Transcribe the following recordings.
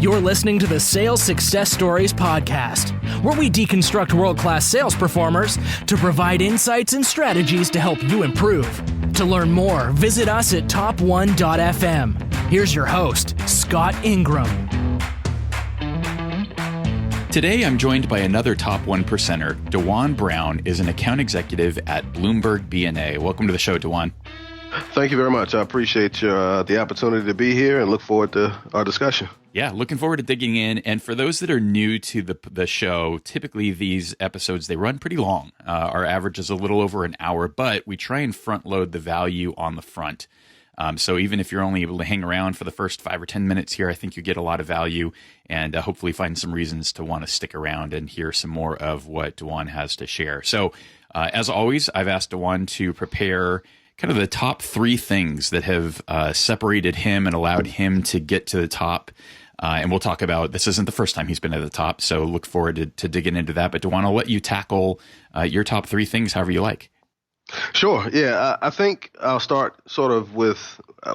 You're listening to the Sales Success Stories podcast, where we deconstruct world-class sales performers to provide insights and strategies to help you improve. To learn more, visit us at top1.fm. Here's your host, Scott Ingram. Today, I'm joined by another top 1%er. DeJuan Brown is an account executive at Bloomberg BNA. Welcome to the show, DeJuan. Thank you very much. I appreciate the opportunity to be here and look forward to our discussion. Yeah, looking forward to digging in. And for those that are new to the show, typically these episodes, they run pretty long. Our average is a little over an hour, but we try and front load the value on the front. So even if you're only able to hang around for the first 5 or 10 minutes here, I think you get a lot of value and hopefully find some reasons to want to stick around and hear some more of what DeJuan has to share. So as always, I've asked DeJuan to prepare kind of the top 3 things that have separated him and allowed him to get to the top. And we'll talk about, this isn't the first time he's been at the top, so look forward to digging into that. But DeJuan, I'll let you tackle your top 3 things however you like. Sure. Yeah, I think I'll start sort of with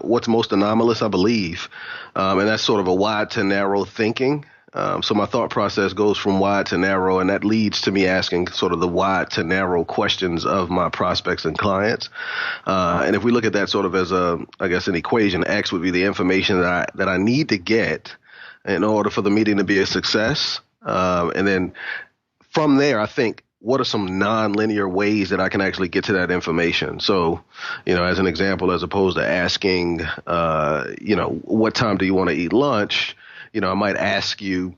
what's most anomalous, I believe, and that's sort of a wide to narrow thinking. So my thought process goes from wide to narrow, and that leads to me asking sort of the wide to narrow questions of my prospects and clients. And if we look at that sort of as an equation, X would be the information that I need to get in order for the meeting to be a success. And then from there, I think, what are some nonlinear ways that I can actually get to that information? So, as an example, as opposed to asking, what time do you want to eat lunch? I might ask you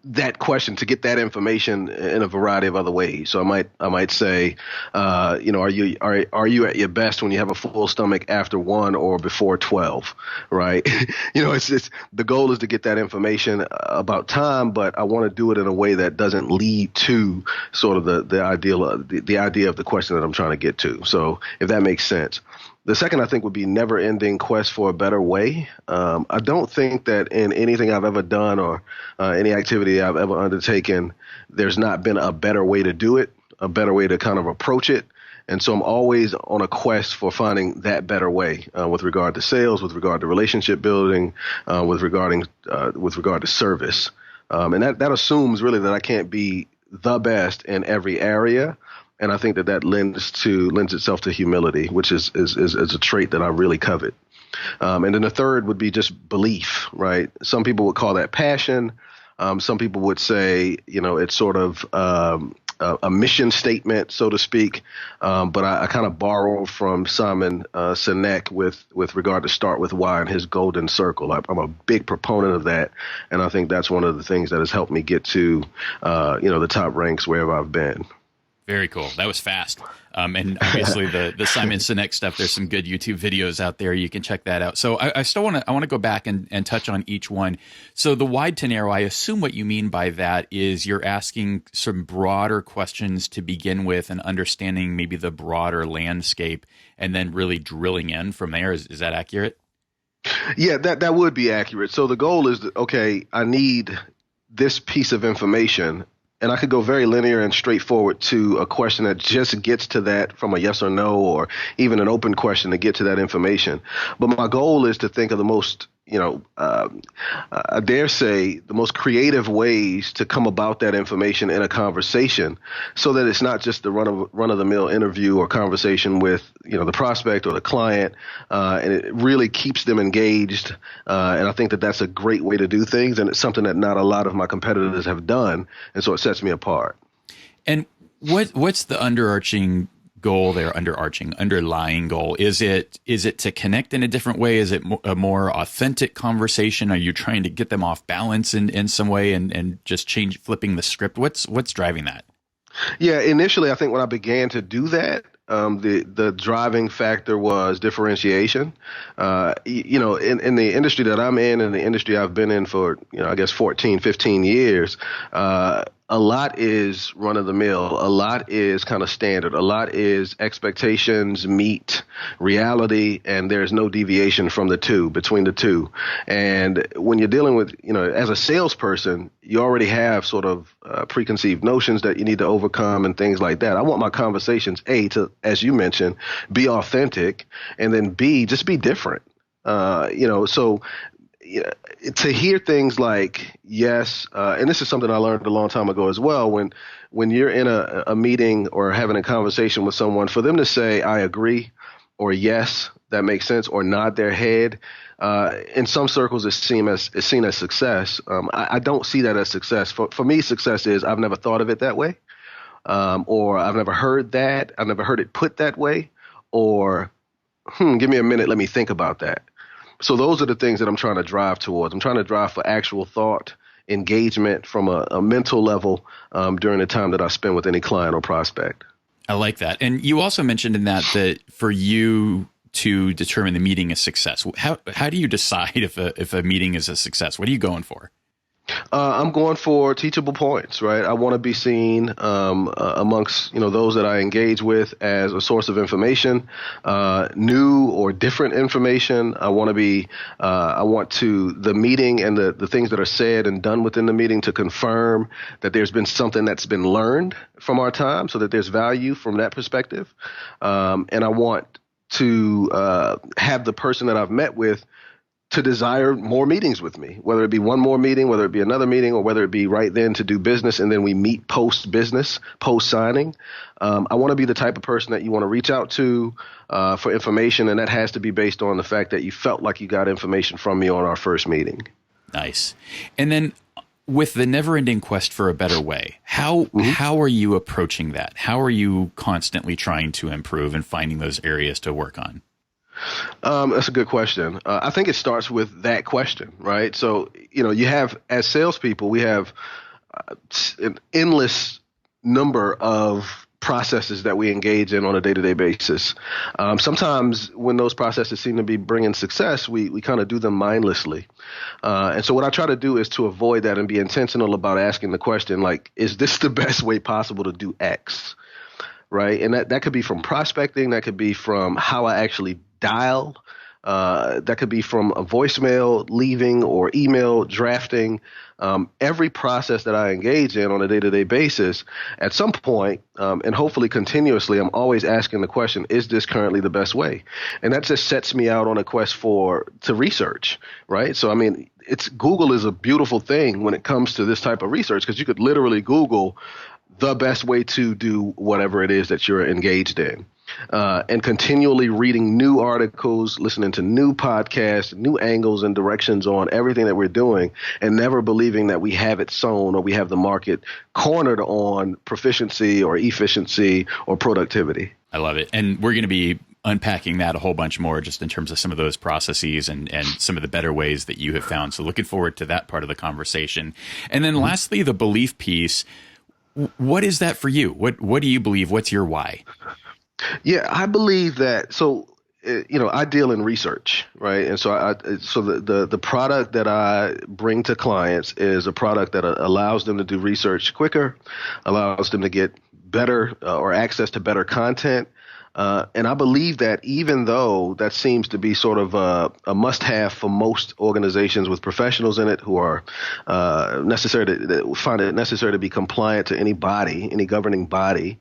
that question to get that information in a variety of other ways. So I might say, are you at your best when you have a full stomach after 1 or before 12, right? It's the goal is to get that information about time, but I want to do it in a way that doesn't lead to sort of the idea of the question that I'm trying to get to. So if that makes sense. The second, I think, would be never-ending quest for a better way. I don't think that in anything I've ever done or any activity I've ever undertaken, there's not been a better way to do it, a better way to kind of approach it. And so I'm always on a quest for finding that better way with regard to sales, with regard to relationship building, with regard to service. And that assumes really that I can't be the best in every area. And I think that lends itself to humility, which is a trait that I really covet. And then the third would be just belief, right? Some people would call that passion. Some people would say, it's sort of a mission statement, so to speak. But I kind of borrow from Simon Sinek with regard to start with why and his golden circle. I'm a big proponent of that. And I think that's one of the things that has helped me get to, the top ranks wherever I've been. Very cool. That was fast. And obviously the Simon Sinek stuff, there's some good YouTube videos out there. You can check that out. So I still want to go back and touch on each one. So the wide to narrow, I assume what you mean by that is you're asking some broader questions to begin with and understanding maybe the broader landscape and then really drilling in from there. Is that accurate? Yeah, that would be accurate. So the goal is that, okay, I need this piece of information. And I could go very linear and straightforward to a question that just gets to that from a yes or no, or even an open question to get to that information. But my goal is to think of the most, I dare say, the most creative ways to come about that information in a conversation so that it's not just the run-of-the-mill interview or conversation with, the prospect or the client, and it really keeps them engaged. And I think that that's a great way to do things, and it's something that not a lot of my competitors have done, and so it sets me apart. And what's the underlying goal? Is it to connect in a different way? Is it a more authentic conversation? Are you trying to get them off balance in some way and just flipping the script? What's driving that? Yeah, initially, I think when I began to do that, the driving factor was differentiation. In the industry that I'm in and the industry I've been in for, 14, 15 years, a lot is run of the mill. A lot is kind of standard. A lot is expectations meet reality, and there's no deviation between the two. And when you're dealing with, as a salesperson, you already have sort of preconceived notions that you need to overcome and things like that. I want my conversations, A, to, as you mentioned, be authentic, and then B, just be different. So to hear things like yes, and this is something I learned a long time ago as well. When you're in a meeting or having a conversation with someone, for them to say "I agree" or "yes, that makes sense," or nod their head, in some circles it's seen as success. I don't see that as success. For me, success is I've never thought of it that way, or I've never heard that. I've never heard it put that way, or give me a minute, let me think about that. So those are the things that I'm trying to drive towards. I'm trying to drive for actual thought, engagement from a mental level during the time that I spend with any client or prospect. I like that. And you also mentioned in that for you to determine the meeting a success, how do you decide if a meeting is a success? What are you going for? I'm going for teachable points, right? I want to be seen amongst those that I engage with as a source of information, new or different information. I want the meeting and the things that are said and done within the meeting to confirm that there's been something that's been learned from our time, so that there's value from that perspective. And I want to have the person that I've met with to desire more meetings with me, whether it be one more meeting, whether it be another meeting, or whether it be right then to do business and then we meet post-business, post-signing. I want to be the type of person that you want to reach out to for information, and that has to be based on the fact that you felt like you got information from me on our first meeting. Nice. And then with the never-ending quest for a better way, how are you approaching that? How are you constantly trying to improve and finding those areas to work on? That's a good question. I think it starts with that question, right? So, you have, as salespeople, we have an endless number of processes that we engage in on a day-to-day basis. Sometimes when those processes seem to be bringing success, we kind of do them mindlessly. And so what I try to do is to avoid that and be intentional about asking the question, like, is this the best way possible to do X? Right. And that could be from prospecting. That could be from how I actually dial. That could be from a voicemail leaving or email drafting. Every process that I engage in on a day-to-day basis, at some point, and hopefully continuously, I'm always asking the question, is this currently the best way? And that just sets me out on a quest to research. Right. So, I mean, Google is a beautiful thing when it comes to this type of research, because you could literally Google the best way to do whatever it is that you're engaged in. And continually reading new articles, listening to new podcasts, new angles and directions on everything that we're doing, and never believing that we have it sewn or we have the market cornered on proficiency or efficiency or productivity. I love it. And we're going to be unpacking that a whole bunch more just in terms of some of those processes and some of the better ways that you have found. So looking forward to that part of the conversation. And then lastly, the belief piece. What is that for you? What do you believe? What's your why? Yeah, I believe that. So, I deal in research, right? And so the product that I bring to clients is a product that allows them to do research quicker, allows them to get better or access to better content. And I believe that even though that seems to be sort of a must-have for most organizations with professionals in it who are that find it necessary to be compliant to any governing body,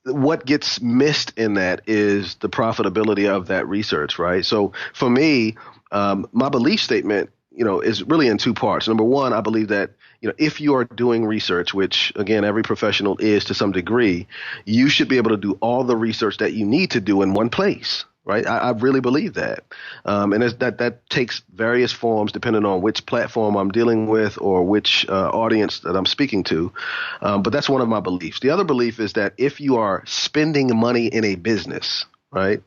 what gets missed in that is the profitability of that research, right? So for me, my belief statement, is really in two parts. Number one, I believe that if you are doing research, which again, every professional is to some degree, you should be able to do all the research that you need to do in one place, right? I really believe that. And that takes various forms depending on which platform I'm dealing with or which audience that I'm speaking to. But that's one of my beliefs. The other belief is that if you are spending money in a business, right,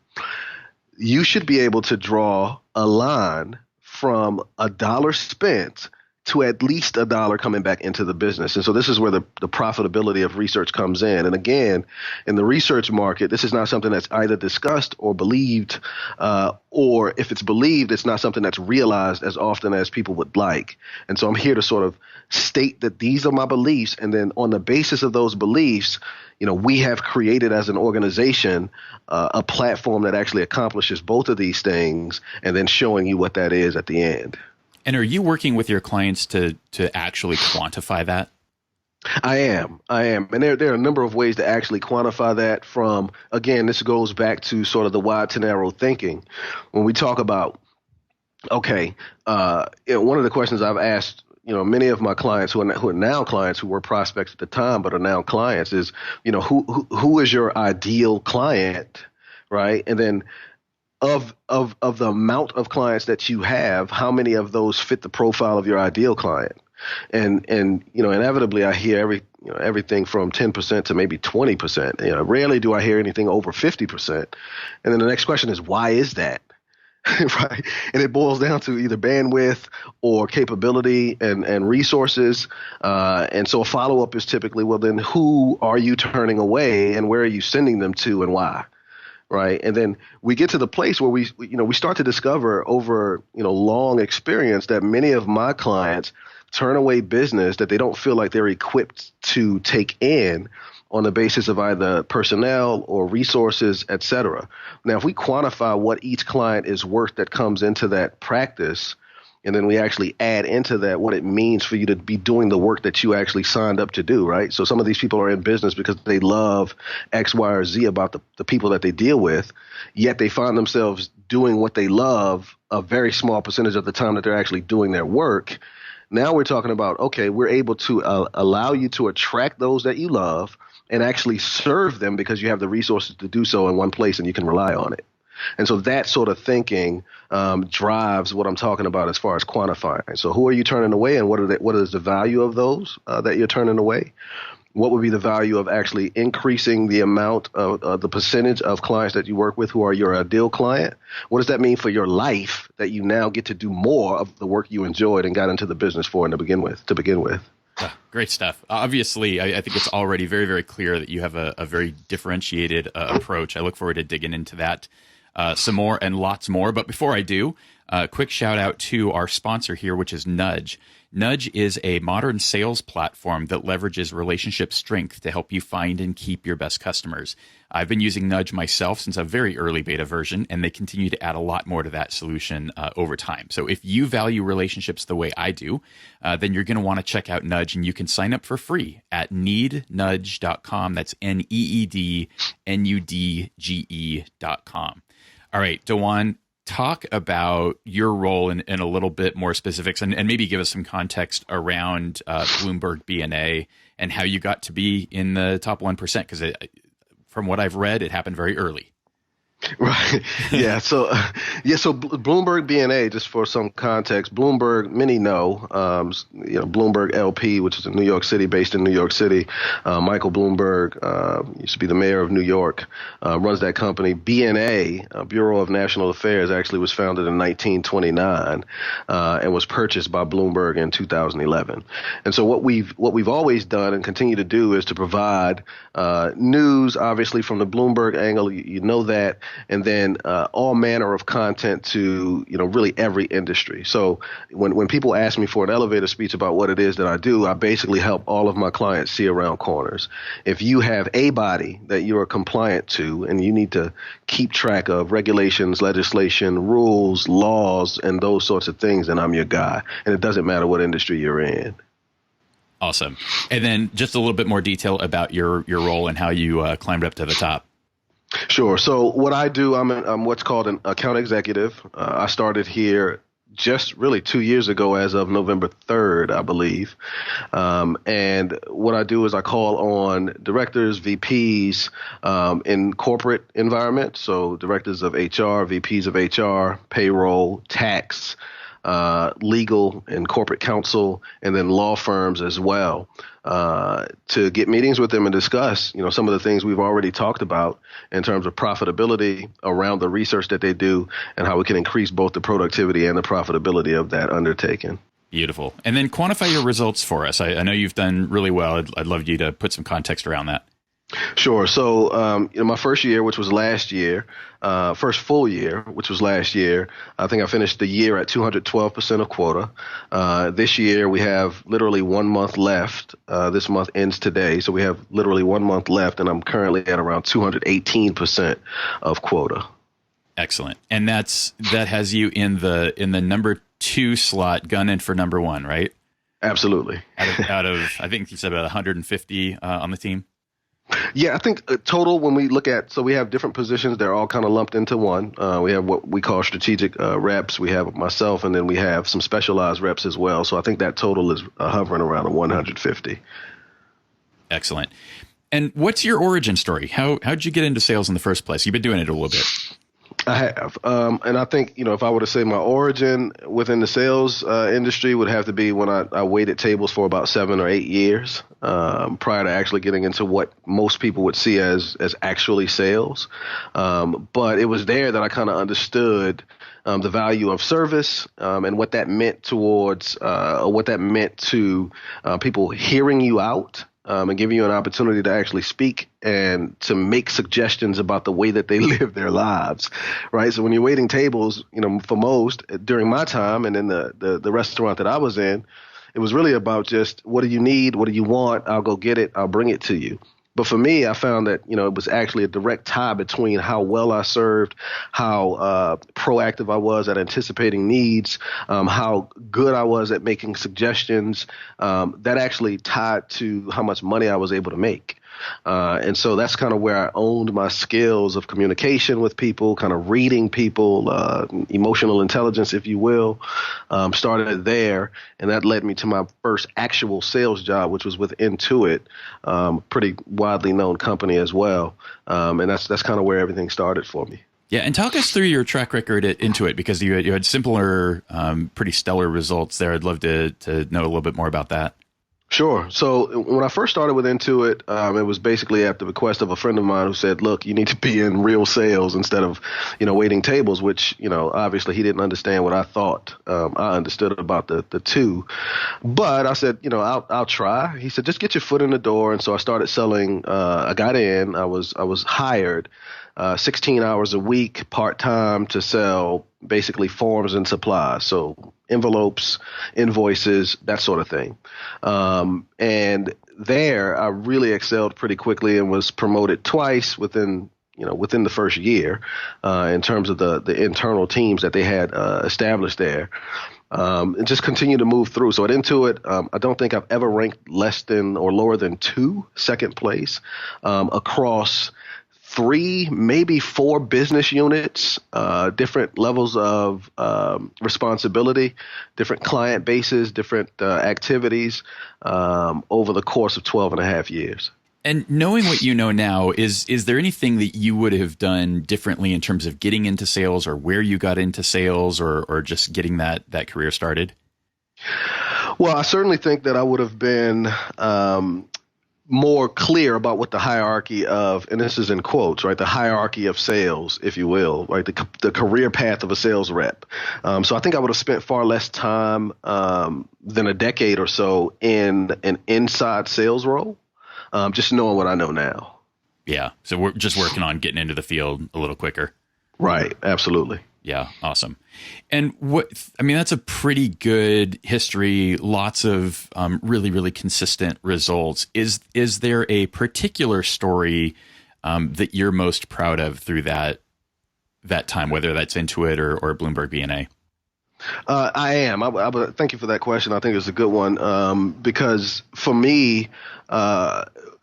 you should be able to draw a line from $1 spent to at least $1 coming back into the business. And so this is where the profitability of research comes in. And again, in the research market, this is not something that's either discussed or believed, or if it's believed, it's not something that's realized as often as people would like. And so I'm here to sort of state that these are my beliefs. And then on the basis of those beliefs, we have created as an organization a platform that actually accomplishes both of these things and then showing you what that is at the end. And are you working with your clients to actually quantify that? I am. And there are a number of ways to actually quantify that from, again, this goes back to sort of the wide to narrow thinking. When we talk about Okay. One of the questions I've asked, many of my clients who are now clients who were prospects at the time but are now clients is, who is your ideal client, right? And then of the amount of clients that you have, how many of those fit the profile of your ideal client? And inevitably I hear everything from 10% to maybe 20%. Rarely do I hear anything over 50%. And then the next question is, why is that? Right. And it boils down to either bandwidth or capability and resources. And so a follow up is typically, well, then who are you turning away and where are you sending them to and why? Right. And then we get to the place where we start to discover over, long experience that many of my clients turn away business that they don't feel like they're equipped to take in on the basis of either personnel or resources, et cetera. Now, if we quantify what each client is worth that comes into that practice, and then we actually add into that what it means for you to be doing the work that you actually signed up to do, right? So some of these people are in business because they love X, Y, or Z about the people that they deal with, yet they find themselves doing what they love a very small percentage of the time that they're actually doing their work. Now we're talking about, okay, we're able to allow you to attract those that you love and actually serve them because you have the resources to do so in one place and you can rely on it. And so that sort of thinking drives what I'm talking about as far as quantifying. So who are you turning away and what is the value of those that you're turning away? What would be the value of actually increasing the amount of the percentage of clients that you work with who are your ideal client? What does that mean for your life that you now get to do more of the work you enjoyed and got into the business for to begin with? Great stuff. Obviously, I think it's already very, very clear that you have a very differentiated approach. I look forward to digging into that some more and lots more. But before I do, quick shout out to our sponsor here, which is Nudge. Nudge is a modern sales platform that leverages relationship strength to help you find and keep your best customers. I've been using Nudge myself since a very early beta version, and they continue to add a lot more to that solution over time. So if you value relationships the way I do, then you're going to want to check out Nudge, and you can sign up for free at neednudge.com. That's neednudge.com. All right, DeJuan, talk about your role in a little bit more specifics and maybe give us some context around Bloomberg BNA and how you got to be in the top 1%, because from what I've read, it happened very early. Right. Yeah. So Bloomberg BNA, just for some context, Bloomberg, many know, Bloomberg LP, which is in New York City, based in New York City. Michael Bloomberg used to be the mayor of New York, runs that company. BNA, Bureau of National Affairs, actually was founded in 1929 and was purchased by Bloomberg in 2011. And so what we've always done and continue to do is to provide news, obviously from the Bloomberg angle. You know that. And then all manner of content to, really every industry. So when people ask me for an elevator speech about what it is that I do, I basically help all of my clients see around corners. If you have a body that you are compliant to and you need to keep track of regulations, legislation, rules, laws, and those sorts of things, then I'm your guy. And it doesn't matter what industry you're in. Awesome. And then just a little bit more detail about your role and how you climbed up to the top. Sure. So what I do, I'm what's called an account executive. I started here just really 2 years ago as of November 3rd, I believe. And what I do is I call on directors, VPs in corporate environment. So directors of HR, VPs of HR, payroll, tax, legal and corporate counsel, and then law firms as well, to get meetings with them and discuss, some of the things we've already talked about in terms of profitability around the research that they do and how we can increase both the productivity and the profitability of that undertaking. Beautiful. And then quantify your results for us. I know you've done really well. I'd love you to put some context around that. Sure. So, my first year, which was last year, first full year, which was last year, I think I finished the year at 212% of quota. This year, we have literally 1 month left. This month ends today. So we have literally 1 month left, and I'm currently at around 218% of quota. Excellent. And that has you in the number 2 slot, gunning for number 1, right? Absolutely. Out of I think you said about 150 on the team. Yeah, I think total, when we look at, so we have different positions, they're all kind of lumped into one. We have what we call strategic reps. We have myself, and then we have some specialized reps as well. So I think that total is hovering around 150. Excellent. And what's your origin story? How'd you get into sales in the first place? You've been doing it a little bit. I have. And I think, if I were to say my origin within the sales industry would have to be when I waited tables for about 7 or 8 years prior to actually getting into what most people would see as actually sales. But it was there that I kind of understood the value of service and what that meant towards what that meant to people hearing you out. And giving you an opportunity to actually speak and to make suggestions about the way that they live their lives, right? So when you're waiting tables, for most during my time and in the restaurant that I was in, it was really about just, what do you need? What do you want? I'll go get it. I'll bring it to you. But for me, I found that, it was actually a direct tie between how well I served, how proactive I was at anticipating needs, how good I was at making suggestions. That actually tied to how much money I was able to make. And so that's kind of where I owned my skills of communication with people, kind of reading people, emotional intelligence, if you will, started there. And that led me to my first actual sales job, which was with Intuit, pretty widely known company as well. And that's kind of where everything started for me. Yeah, and talk us through your track record at Intuit, because you had simpler, pretty stellar results there. I'd love to know a little bit more about that. Sure. So when I first started with Intuit, it was basically at the request of a friend of mine who said, look, you need to be in real sales instead of, waiting tables, which, obviously he didn't understand what I thought I understood about the two. But I said, I'll try. He said, just get your foot in the door. And so I started selling. I got in. I was hired 16 hours a week, part-time, to sell basically forms and supplies. So envelopes, invoices, that sort of thing. And there I really excelled pretty quickly and was promoted twice within the first year in terms of the internal teams that they had established there. And just continue to move through. So at Intuit, I don't think I've ever ranked less than or lower than 2, second place, across 3, maybe 4 business units, different levels of responsibility, different client bases, different activities over the course of 12 and a half years. And knowing what you know now, is there anything that you would have done differently in terms of getting into sales, or where you got into sales, or just getting that career started? Well, I certainly think that I would have been more clear about what the hierarchy of, and this is in quotes, right, the hierarchy of sales, if you will, right, the career path of a sales rep. So I think I would have spent far less time than a decade or so in an inside sales role, just knowing what I know now. Yeah. So we're just working on getting into the field a little quicker. Right. Absolutely. Yeah. Awesome. And that's a pretty good history. Lots of really, really consistent results. Is there a particular story that you're most proud of through that time, whether that's Intuit or Bloomberg BNA? I am. I thank you for that question. I think it's a good one because for me,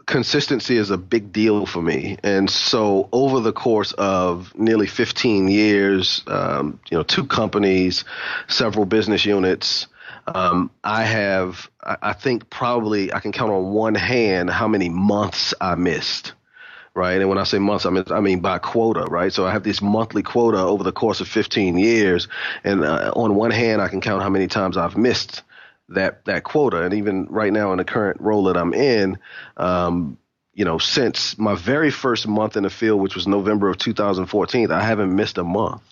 consistency is a big deal for me. And so over the course of nearly 15 years, 2 companies, several business units, I think probably I can count on one hand how many months I missed. Right. And when I say months, I mean by quota. Right. So I have this monthly quota over the course of 15 years. And on one hand, I can count how many times I've missed that quota. And even right now in the current role that I'm in, since my very first month in the field, which was November of 2014, I haven't missed a month.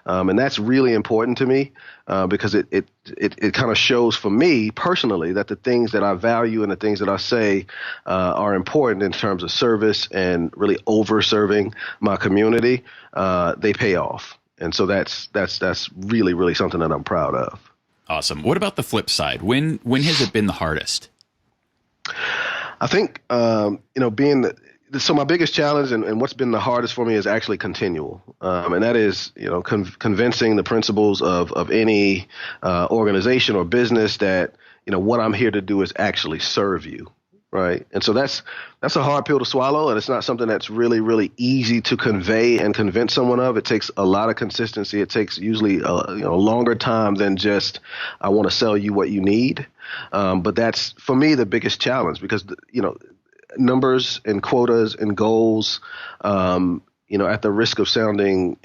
And that's really important to me because it kind of shows for me personally that the things that I value and the things that I say are important in terms of service and really over serving my community. They pay off. And so that's really, really something that I'm proud of. Awesome. What about the flip side? When has it been the hardest? I think, so my biggest challenge and what's been the hardest for me is actually continual. And that is, convincing the principals of any organization or business that, what I'm here to do is actually serve you. right? And so that's a hard pill to swallow, and it's not something that's really, really easy to convey and convince someone of. It takes a lot of consistency. It takes usually a longer time than just, I want to sell you what you need. But that's, for me, the biggest challenge, because, numbers and quotas and goals, at the risk of sounding,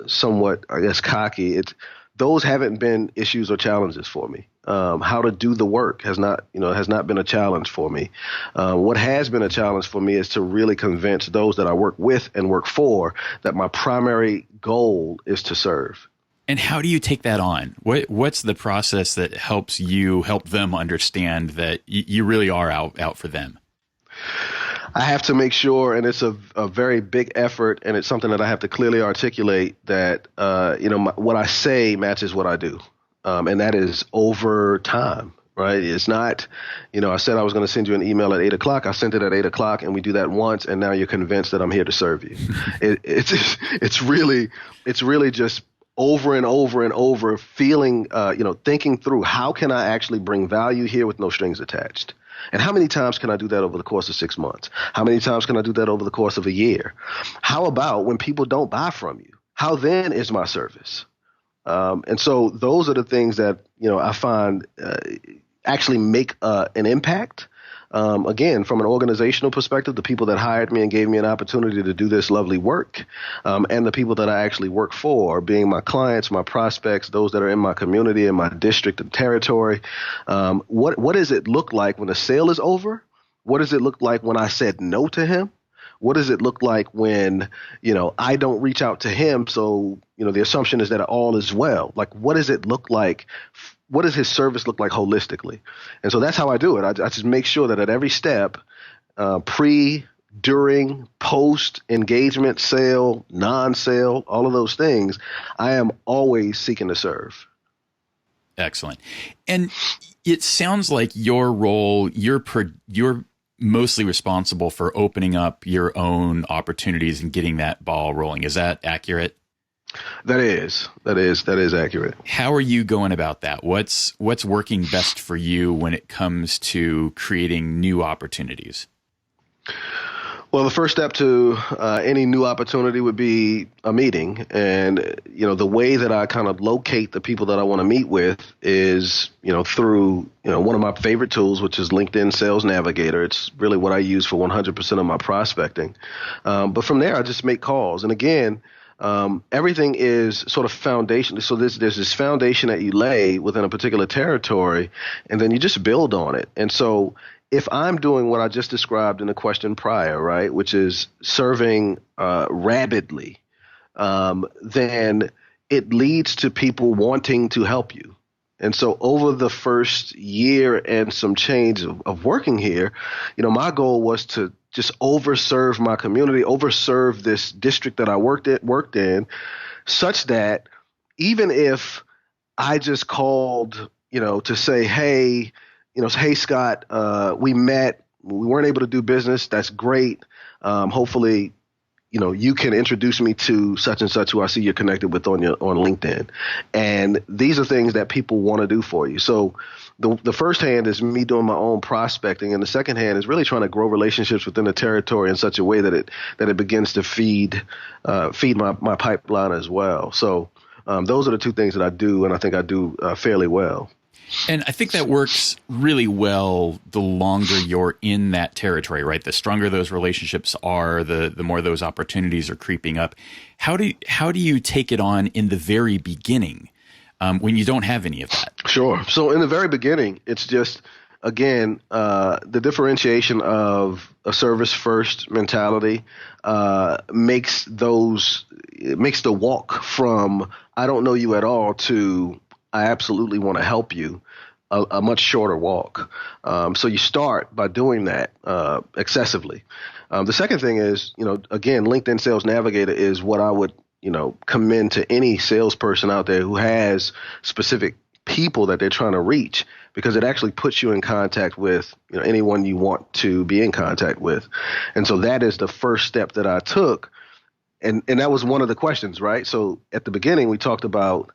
somewhat, I guess, cocky, those haven't been issues or challenges for me. How to do the work has not been a challenge for me. What has been a challenge for me is to really convince those that I work with and work for that my primary goal is to serve. And how do you take that on? What's the process that helps you help them understand that you really are out for them? I have to make sure, and it's a very big effort, and it's something that I have to clearly articulate, that what I say matches what I do, and that is over time. Right? It's not, I said I was going to send you an email at 8:00. I sent it at 8:00, and we do that once, and now you're convinced that I'm here to serve you. It's really just over and over and over, feeling, thinking through, how can I actually bring value here with no strings attached? And how many times can I do that over the course of 6 months? How many times can I do that over the course of a year? How about when people don't buy from you? How then is my service? And so those are the things that, I find actually make an impact. Again, from an organizational perspective, the people that hired me and gave me an opportunity to do this lovely work, and the people that I actually work for, being my clients, my prospects, those that are in my community, in my district and territory. What does it look like when a sale is over? What does it look like when I said no to him? What does it look like when, I don't reach out to him? So, the assumption is that all is well. Like, what does it look like? What does his service look like holistically? And so that's how I do it. I just make sure that at every step, pre, during, post, engagement, sale, non-sale, all of those things, I am always seeking to serve. Excellent. And it sounds like your role, you're mostly responsible for opening up your own opportunities and getting that ball rolling. Is that accurate? That is accurate. How are you going about that? What's working best for you when it comes to creating new opportunities? Well, the first step to any new opportunity would be a meeting. And, the way that I kind of locate the people that I want to meet with is, through, one of my favorite tools, which is LinkedIn Sales Navigator. It's really what I use for 100% of my prospecting. But from there, I just make calls. And again, everything is sort of foundation. So there's this foundation that you lay within a particular territory, and then you just build on it. And so if I'm doing what I just described in the question prior, right, which is serving rapidly, then it leads to people wanting to help you. And so over the first year and some change of working here, my goal was to just overserve my community, overserve this district that I worked in, such that even if I just called, to say, hey, hey, Scott, we met, we weren't able to do business. That's great. Hopefully, you can introduce me to such and such who I see you're connected with on LinkedIn. And these are things that people want to do for you. So the first hand is me doing my own prospecting, and the second hand is really trying to grow relationships within the territory in such a way that it begins to feed my pipeline as well. So those are the two things that I do, and I think I do fairly well. And I think that works really well the longer you're in that territory, right? The stronger those relationships are, the more those opportunities are creeping up. How do you take it on in the very beginning when you don't have any of that? Sure. So in the very beginning, it's just, again, the differentiation of a service first mentality makes the walk from I don't know you at all to I absolutely want to help you a much shorter walk. So you start by doing that excessively. The second thing is, again, LinkedIn Sales Navigator is what I would, commend to any salesperson out there who has specific people that they're trying to reach, because it actually puts you in contact with, anyone you want to be in contact with. And so that is the first step that I took. And that was one of the questions, right? So at the beginning, we talked about,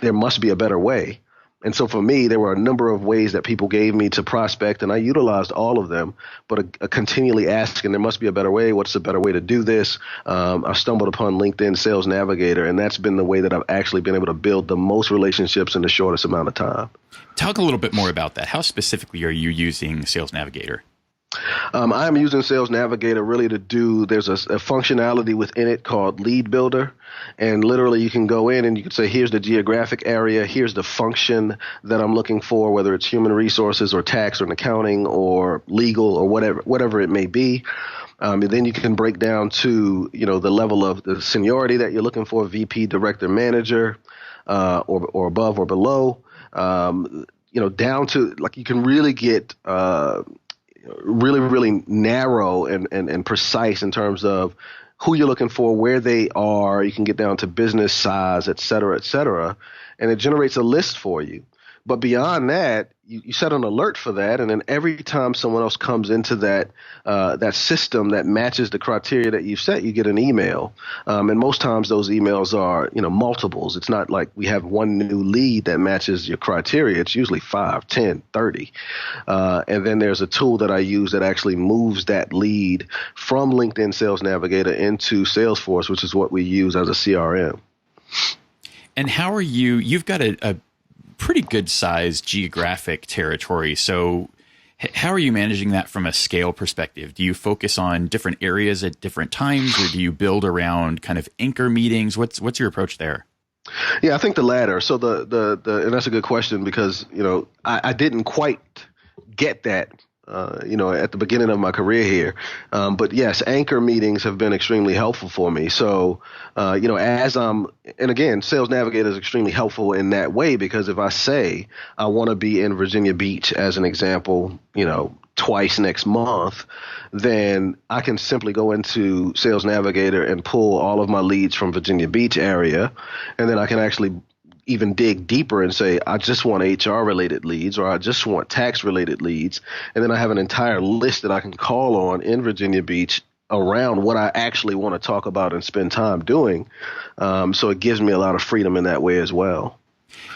there must be a better way. And so for me, there were a number of ways that people gave me to prospect, and I utilized all of them, but continually asking, there must be a better way. What's a better way to do this? I stumbled upon LinkedIn Sales Navigator, and that's been the way that I've actually been able to build the most relationships in the shortest amount of time. Talk a little bit more about that. How specifically are you using Sales Navigator? I am using Sales Navigator really to do, there's a functionality within it called Lead Builder. And literally you can go in and you can say, here's the geographic area, here's the function that I'm looking for, whether it's human resources or tax or accounting or legal or whatever it may be. And then you can break down to, the level of the seniority that you're looking for, VP, director, manager, or above or below, down to like you can really get really, really narrow and precise in terms of who you're looking for, where they are. You can get down to business size, et cetera, and it generates a list for you. But beyond that, you set an alert for that, and then every time someone else comes into that system that matches the criteria that you've set, you get an email. And most times those emails are multiples. It's not like we have one new lead that matches your criteria. It's usually 5, 10, 30. And then there's a tool that I use that actually moves that lead from LinkedIn Sales Navigator into Salesforce, which is what we use as a CRM. And how are you've got a pretty good sized geographic territory. So how are you managing that from a scale perspective? Do you focus on different areas at different times, or do you build around kind of anchor meetings? What's your approach there? Yeah, I think the latter. So and that's a good question because, I didn't quite get that at the beginning of my career here. But yes, anchor meetings have been extremely helpful for me. So, and again, Sales Navigator is extremely helpful in that way because if I say I want to be in Virginia Beach, as an example, twice next month, then I can simply go into Sales Navigator and pull all of my leads from Virginia Beach area. And then I can actually even dig deeper and say, I just want HR related leads, or I just want tax related leads. And then I have an entire list that I can call on in Virginia Beach around what I actually want to talk about and spend time doing. So it gives me a lot of freedom in that way as well.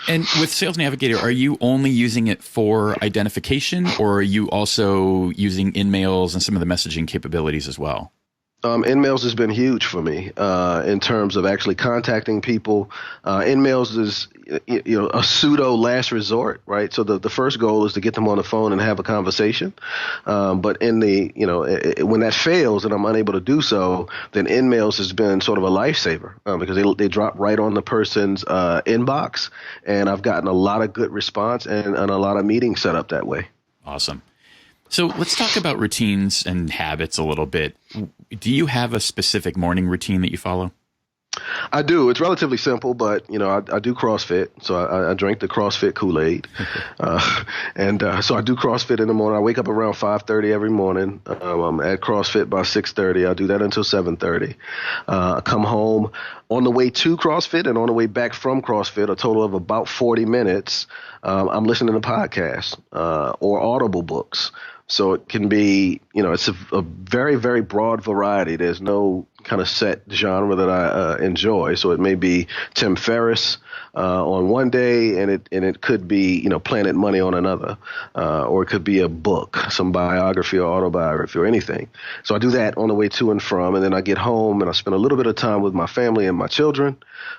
And with Sales Navigator, are you only using it for identification, or are you also using InMails and some of the messaging capabilities as well? InMails has been huge for me in terms of actually contacting people. InMails is a pseudo last resort, right? So the first goal is to get them on the phone and have a conversation. But in when that fails and I'm unable to do so, then InMails has been sort of a lifesaver because they drop right on the person's inbox, and I've gotten a lot of good response and a lot of meetings set up that way. Awesome. So let's talk about routines and habits a little bit. Do you have a specific morning routine that you follow? I do. It's relatively simple, but I do CrossFit, so I drink the CrossFit Kool-Aid, so I do CrossFit in the morning. I wake up around 5:30 every morning. I'm at CrossFit by 6:30. I do that until 7:30. I come home. On the way to CrossFit and on the way back from CrossFit, a total of about 40 minutes. I'm listening to podcasts or Audible books. So it can be, it's a very, very broad variety. There's no kind of set genre that I enjoy. So it may be Tim Ferriss on one day, and it could be, Planet Money on another, or it could be a book, some biography or autobiography or anything. So I do that on the way to and from, and then I get home and I spend a little bit of time with my family and my children,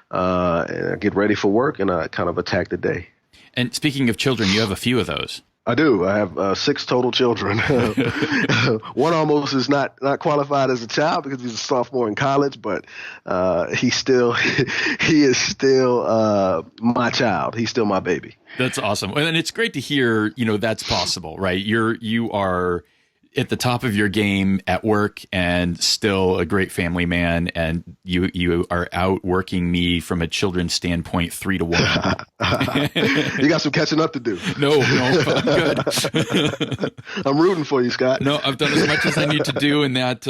and I get ready for work, and I kind of attack the day. And speaking of children, you have a few of those. I do. I have 6 total children. One almost is not qualified as a child because he's a sophomore in college, but he is still my child. He's still my baby. That's awesome. And it's great to hear, that's possible, right? You are at the top of your game at work and still a great family man, and you are outworking me from a children's standpoint 3 to 1. You got some catching up to do. No, I'm good. I'm rooting for you, Scott. No, I've done as much as I need to do in that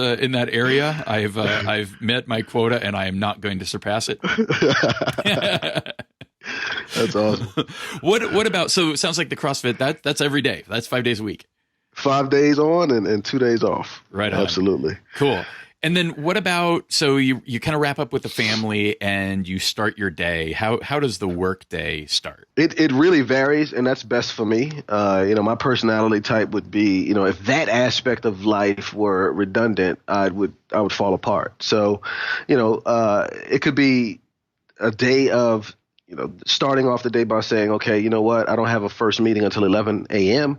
area. I've met my quota, and I am not going to surpass it. That's awesome. What about, so it sounds like the CrossFit, that's every day. That's 5 days a week. 5 days on and 2 days off. Right on. Absolutely. Cool. And then what about, so you kind of wrap up with the family and you start your day. How does the work day start? It really varies, and that's best for me. My personality type would be, if that aspect of life were redundant, I would fall apart. So, it could be a day of, starting off the day by saying, okay, you know what, I don't have a first meeting until 11 a.m.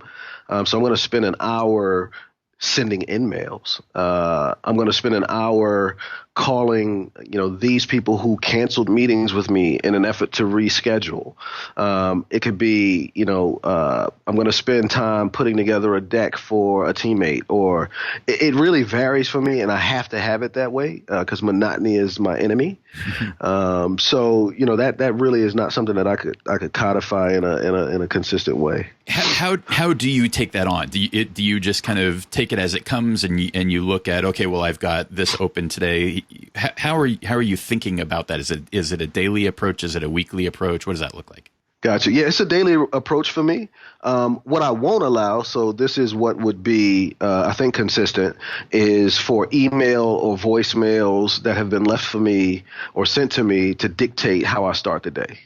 So I'm going to spend an hour sending InMails. I'm going to spend an hour calling, these people who canceled meetings with me in an effort to reschedule. It could be, I'm going to spend time putting together a deck for a teammate, or it really varies for me, and I have to have it that way because monotony is my enemy. So that really is not something that I could codify in a consistent way. How do you take that on? Do you just kind of take it as it comes and you look at, okay, well, I've got this open today. How are you thinking about that? Is it a daily approach? Is it a weekly approach? What does that look like? Gotcha. Yeah, it's a daily approach for me. What I won't allow, so this is what would be, I think, consistent, is for email or voicemails that have been left for me or sent to me to dictate how I start the day.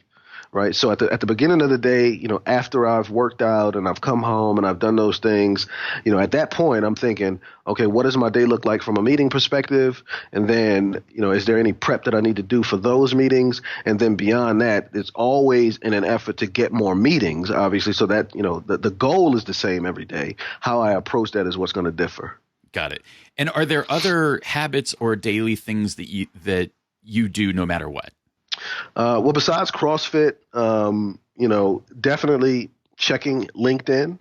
Right. So at the beginning of the day, after I've worked out and I've come home and I've done those things, at that point, I'm thinking, OK, what does my day look like from a meeting perspective? And then, is there any prep that I need to do for those meetings? And then beyond that, it's always in an effort to get more meetings, obviously, so that, the goal is the same every day. How I approach that is what's going to differ. Got it. And are there other habits or daily things that you do no matter what? Well, besides CrossFit, definitely checking LinkedIn,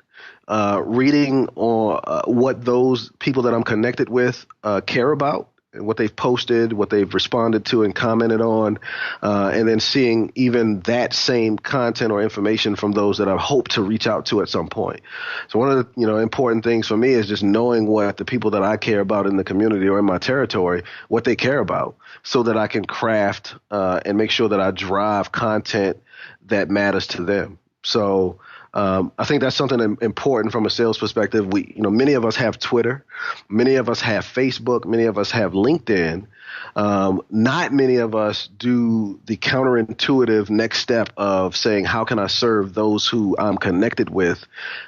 reading on what those people that I'm connected with care about, and what they've posted, what they've responded to and commented on, and then seeing even that same content or information from those that I hope to reach out to at some point. So one of the important things for me is just knowing what the people that I care about in the community or in my territory, what they care about, so that I can craft and make sure that I drive content that matters to them. So I think that's something important from a sales perspective. Many of us have Twitter, many of us have Facebook, many of us have LinkedIn. Not many of us do the counterintuitive next step of saying, how can I serve those who I'm connected with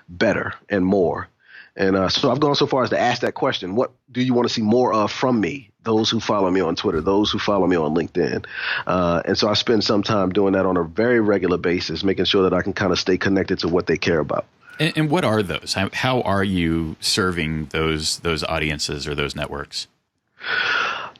better and more? And so I've gone so far as to ask that question: what do you want to see more of from me? Those who follow me on Twitter, those who follow me on LinkedIn. And so I spend some time doing that on a very regular basis, making sure that I can kind of stay connected to what they care about. And what are those? How are you serving those audiences or those networks?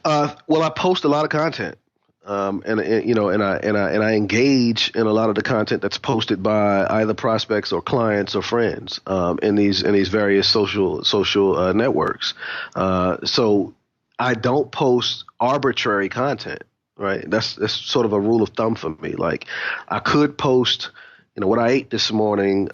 Well, I post a lot of content. And I engage in a lot of the content that's posted by either prospects or clients or friends in these various social networks. So I don't post arbitrary content, right? That's sort of a rule of thumb for me. Like, I could post, what I ate this morning,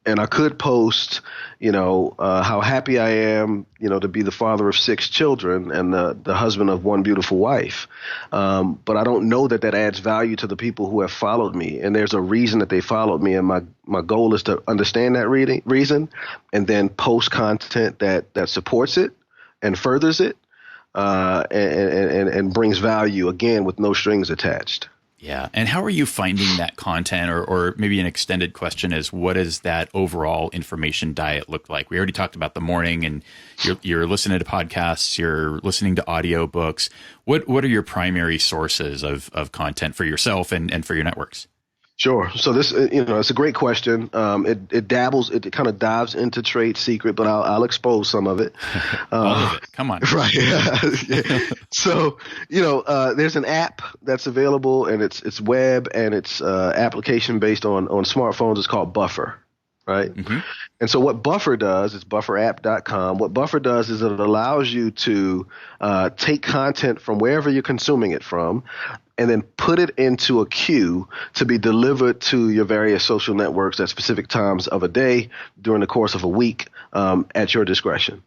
and I could post, how happy I am, to be the father of 6 children and the husband of one beautiful wife. But I don't know that adds value to the people who have followed me. And there's a reason that they followed me. And my goal is to understand that reason and then post content that supports it and furthers it and brings value, again, with no strings attached. Yeah. And how are you finding that content? Or maybe an extended question is, what does that overall information diet look like? We already talked about the morning, and you're listening to podcasts, you're listening to audiobooks. What are your primary sources of content for yourself and for your networks? Sure. So this, it's a great question. It kind of dives into trade secret, but I'll expose some of it. All of it. Come on. Right. Yeah. So, there's an app that's available, and it's web, and it's application based on smartphones. It's called Buffer. Right. Mm-hmm. And so what Buffer does is bufferapp.com. What Buffer does is it allows you to take content from wherever you're consuming it from, and then put it into a queue to be delivered to your various social networks at specific times of a day during the course of a week at your discretion.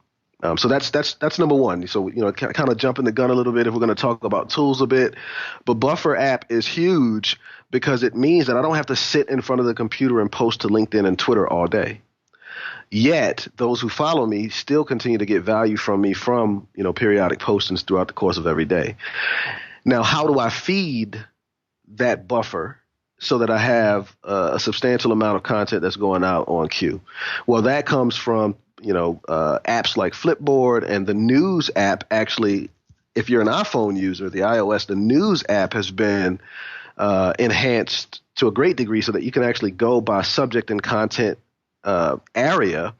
So that's number one. So, kind of jumping the gun a little bit if we're going to talk about tools a bit. But Buffer app is huge because it means that I don't have to sit in front of the computer and post to LinkedIn and Twitter all day. Yet those who follow me still continue to get value from me from, periodic postings throughout the course of every day. Now, how do I feed that buffer so that I have a substantial amount of content that's going out on cue? Well, that comes from, apps like Flipboard, and the news app. Actually, if you're an iPhone user, the iOS, the news app has been enhanced to a great degree so that you can actually go by subject and content area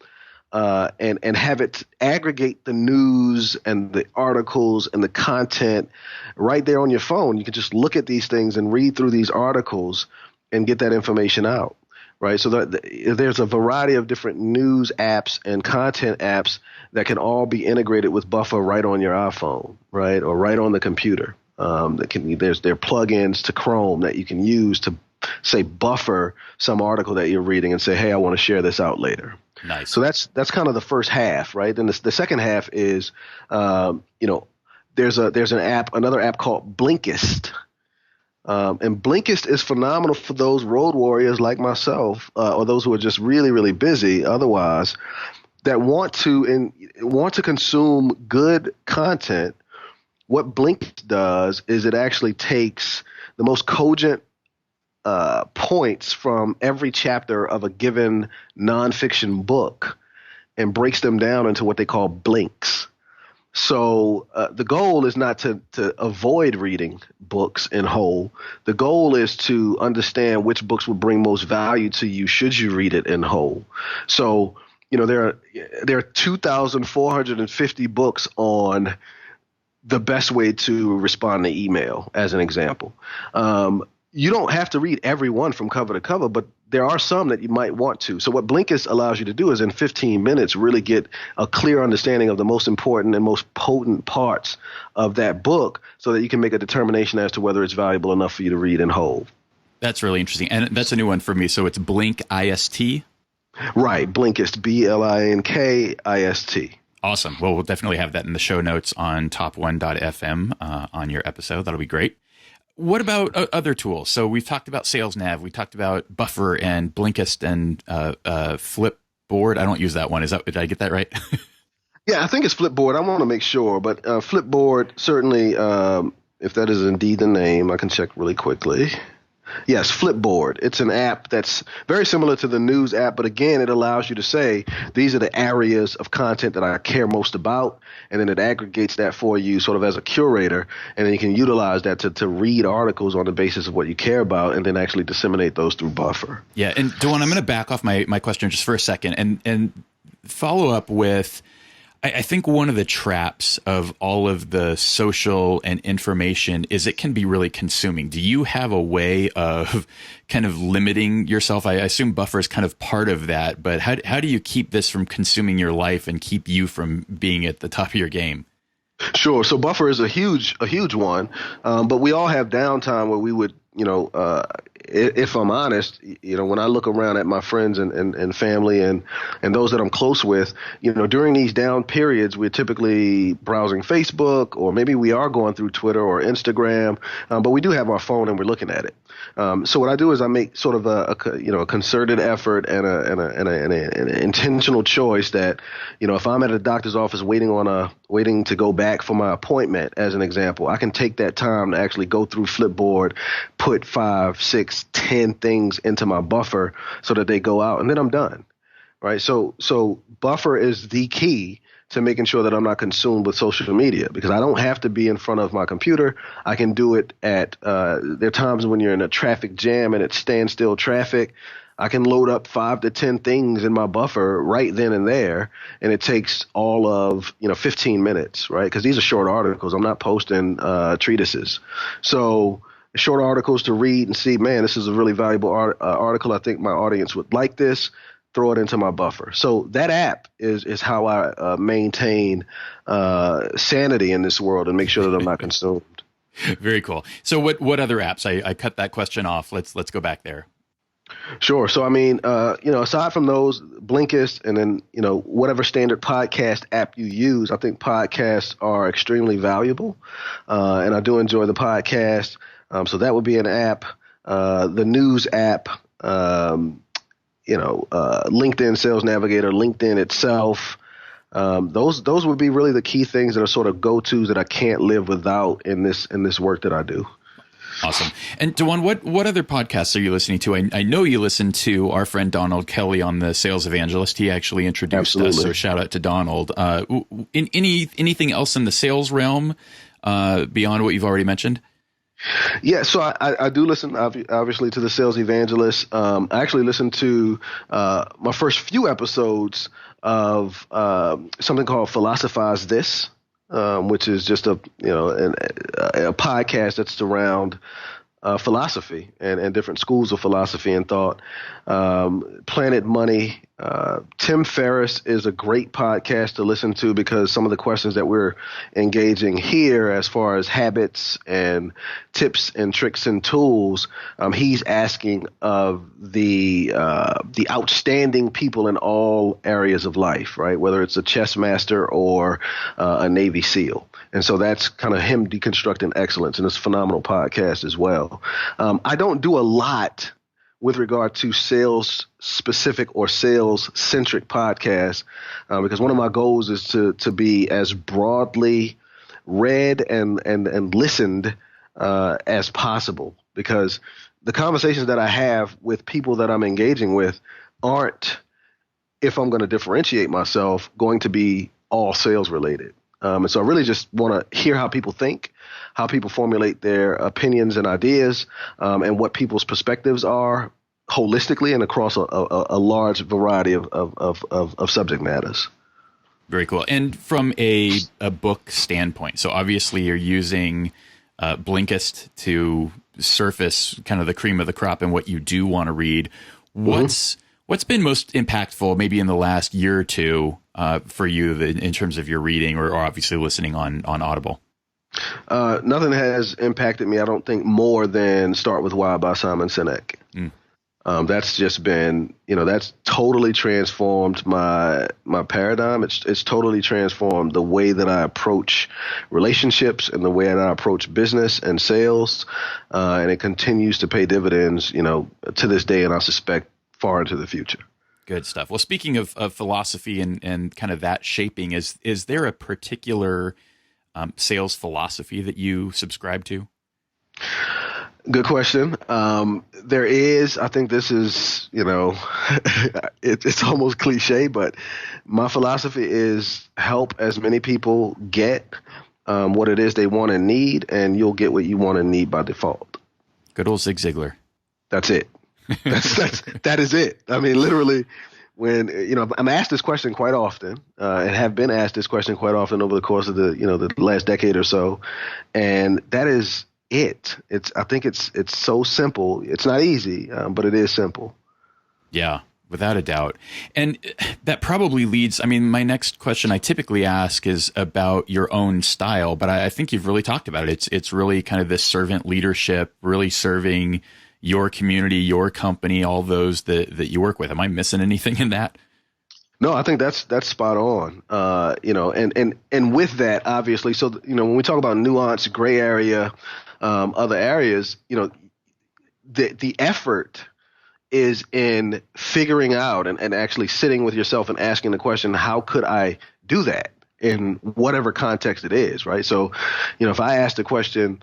and have it aggregate the news and the articles and the content right there on your phone. You can just look at these things and read through these articles and get that information out, right? So there's a variety of different news apps and content apps that can all be integrated with Buffer right on your iPhone, right, or right on the computer. There are plugins to Chrome that you can use to, say, buffer some article that you're reading and say, hey, I want to share this out later. Nice. So that's kind of the first half, right? Then the second half is, there's another app called Blinkist. And Blinkist is phenomenal for those road warriors like myself, or those who are just really, really busy otherwise, that want to consume good content. What Blinkist does is it actually takes the most cogent points from every chapter of a given nonfiction book and breaks them down into what they call blinks. So the goal is not to avoid reading books in whole. The goal is to understand which books will bring most value to you should you read it in whole. So, there are 2,450 books on the best way to respond to email, as an example. You don't have to read every one from cover to cover, but there are some that you might want to. So what Blinkist allows you to do is in 15 minutes really get a clear understanding of the most important and most potent parts of that book so that you can make a determination as to whether it's valuable enough for you to read in whole. That's really interesting. And that's a new one for me. So it's Blinkist? Right. Blinkist, Blinkist. Awesome. Well, we'll definitely have that in the show notes on top1.fm on your episode. That'll be great. What about other tools? So we've talked about Sales Nav, we talked about Buffer and Blinkist and Flipboard. I don't use that one. Did I get that right? Yeah, I think it's Flipboard. I want to make sure, but Flipboard certainly, if that is indeed the name, I can check really quickly. Yes, Flipboard. It's an app that's very similar to the news app, but again, it allows you to say, these are the areas of content that I care most about, and then it aggregates that for you sort of as a curator, and then you can utilize that to read articles on the basis of what you care about and then actually disseminate those through Buffer. Yeah, and DeJuan, I'm going to back off my question just for a second and follow up with, I think one of the traps of all of the social and information is it can be really consuming. Do you have a way of kind of limiting yourself? I assume Buffer is kind of part of that, but how do you keep this from consuming your life and keep you from being at the top of your game? Sure. So Buffer is a huge one, but we all have downtime where we would, if I'm honest, when I look around at my friends and family and those that I'm close with, during these down periods, we're typically browsing Facebook, or maybe we are going through Twitter or Instagram, but we do have our phone and we're looking at it. So what I do is I make sort of a concerted effort and an intentional choice that, if I'm at a doctor's office waiting to go back for my appointment, as an example, I can take that time to actually go through Flipboard, put 5, 6, 10 things into my Buffer so that they go out, and then I'm done. Right. So Buffer is the key to making sure that I'm not consumed with social media, because I don't have to be in front of my computer. I can do it there are times when you're in a traffic jam and it's standstill traffic. I can load up 5 to 10 things in my Buffer right then and there, and it takes all of 15 minutes, right? Because these are short articles. I'm not posting treatises. So short articles to read and see, man, this is a really valuable article. I think my audience would like this. Throw it into my Buffer. So that app is how I maintain sanity in this world and make sure that I'm not consumed. Very cool. So what other apps? I cut that question off. Let's go back there. Sure. So, I mean, aside from those, Blinkist, and then, whatever standard podcast app you use, I think podcasts are extremely valuable. And I do enjoy the podcast. So that would be an app. The news app, LinkedIn Sales Navigator, LinkedIn itself. Those would be really the key things that are sort of go-tos that I can't live without in this work that I do. Awesome. And DeJuan, what other podcasts are you listening to? I know you listen to our friend Donald Kelly on the Sales Evangelist. He actually introduced us, so shout out to Donald. Anything else in the sales realm beyond what you've already mentioned? Yeah, so I do listen, obviously, to the Sales Evangelist. I actually listened to my first few episodes of something called Philosophize This, which is just a podcast that's around philosophy and different schools of philosophy and thought. Planet Money. Tim Ferriss is a great podcast to listen to because some of the questions that we're engaging here as far as habits and tips and tricks and tools, he's asking of the outstanding people in all areas of life, right? Whether it's a chess master or a Navy SEAL. And so that's kind of him deconstructing excellence, and it's a phenomenal podcast as well. I don't do a lot with regard to sales specific or sales centric podcasts because one of my goals is to be as broadly read and listened as possible, because the conversations that I have with people that I'm engaging with aren't, if I'm going to differentiate myself, going to be all sales related. And so I really just want to hear how people think, how people formulate their opinions and ideas, and what people's perspectives are holistically and across a large variety of subject matters. Very cool. And from a book standpoint, so obviously you're using Blinkist to surface kind of the cream of the crop and what you do want to read. What's been most impactful maybe in the last year or two for you in terms of your reading or obviously listening on Audible? Nothing has impacted me, I don't think, more than Start With Why by Simon Sinek. That's just been, that's totally transformed my paradigm. It's totally transformed the way that I approach relationships and the way that I approach business and sales. And it continues to pay dividends, to this day, and I suspect far into the future. Good stuff. Well, speaking of philosophy and kind of that shaping, is there a particular sales philosophy that you subscribe to? Good question. There is. I think this is, it's almost cliche, but my philosophy is help as many people get what it is they want and need, and you'll get what you want and need by default. Good old Zig Ziglar. That's it. That is it. I mean, literally, when I'm asked this question quite often, and have been asked this question quite often over the course of the last decade or so, and that is it. I think it's so simple. It's not easy, but it is simple. Yeah, without a doubt. And that probably leads. I mean, my next question I typically ask is about your own style, but I think you've really talked about it. It's really kind of this servant leadership, really serving your community, your company, all those that you work with. Am I missing anything in that? No, I think that's spot on. And with that, obviously, so when we talk about nuance, gray area, other areas, the effort is in figuring out and actually sitting with yourself and asking the question, how could I do that in whatever context it is, right? So, if I ask the question,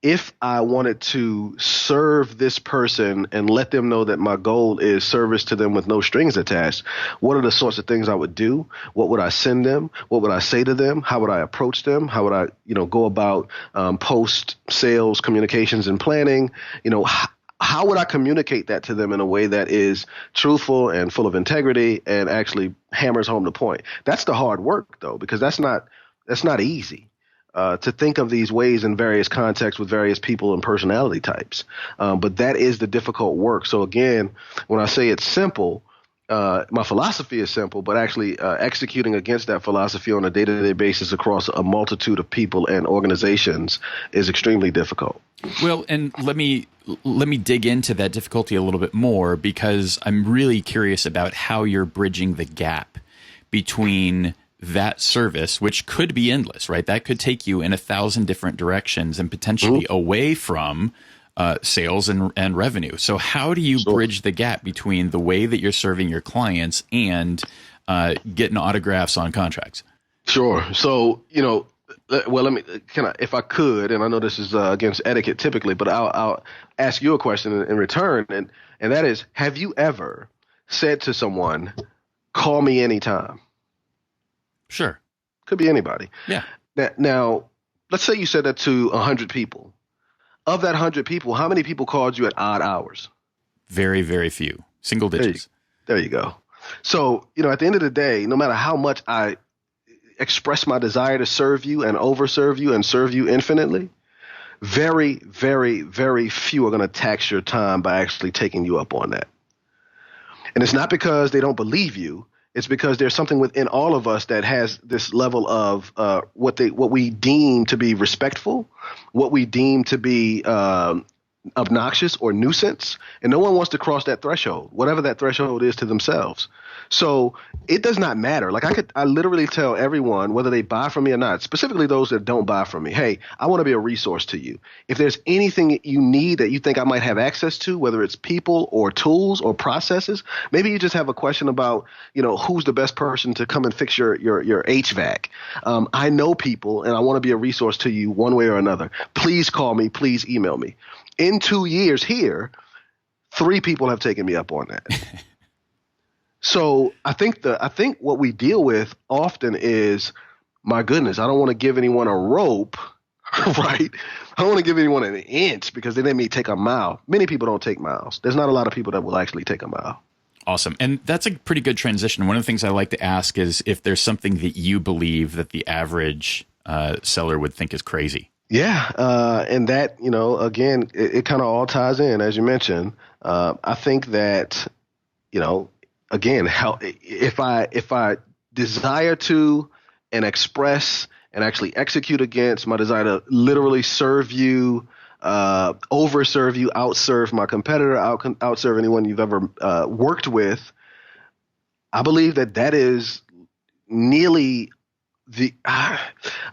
if I wanted to serve this person and let them know that my goal is service to them with no strings attached, what are the sorts of things I would do? What would I send them? What would I say to them? How would I approach them? How would I, go about post-sales communications and planning? How would I communicate that to them in a way that is truthful and full of integrity and actually hammers home the point? That's the hard work, though, because that's not easy. To think of these ways in various contexts with various people and personality types. But that is the difficult work. So again, when I say it's simple, my philosophy is simple, but actually executing against that philosophy on a day-to-day basis across a multitude of people and organizations is extremely difficult. Well, and let me dig into that difficulty a little bit more, because I'm really curious about how you're bridging the gap between that service, which could be endless, right? That could take you in 1,000 different directions and potentially away from sales and revenue. So how do you bridge the gap between the way that you're serving your clients and getting autographs on contracts? Sure. So, well, if I could, and I know this is against etiquette typically, but I'll ask you a question in return. And that is, have you ever said to someone, call me anytime? Sure. Could be anybody. Yeah. Now, let's say you said that to 100 people. Of that 100 people, how many people called you at odd hours? Very, very few. Single digits. There you go. So, at the end of the day, no matter how much I express my desire to serve you and overserve you and serve you infinitely, very, very, very few are going to tax your time by actually taking you up on that. And it's not because they don't believe you. It's because there's something within all of us that has this level of what we deem to be respectful, what we deem to be obnoxious or nuisance, and no one wants to cross that threshold, whatever that threshold is to themselves. So it does not matter. Like I literally tell everyone, whether they buy from me or not, specifically those that don't buy from me, hey, I want to be a resource to you. If there's anything you need that you think I might have access to, whether it's people or tools or processes, maybe you just have a question about, who's the best person to come and fix your HVAC. I know people and I want to be a resource to you one way or another. Please call me. Please email me. In 2 years here, 3 people have taken me up on that. So I think what we deal with often is, my goodness, I don't want to give anyone a rope, right? I don't want to give anyone an inch because then they may take a mile. Many people don't take miles. There's not a lot of people that will actually take a mile. Awesome. And that's a pretty good transition. One of the things I like to ask is if there's something that you believe that the average seller would think is crazy. Yeah. And that, again, it kind of all ties in, as you mentioned. I think that, again, if I desire to and express and actually execute against my desire to literally serve you, overserve you, outserve my competitor, outserve anyone you've ever worked with, I believe that is nearly I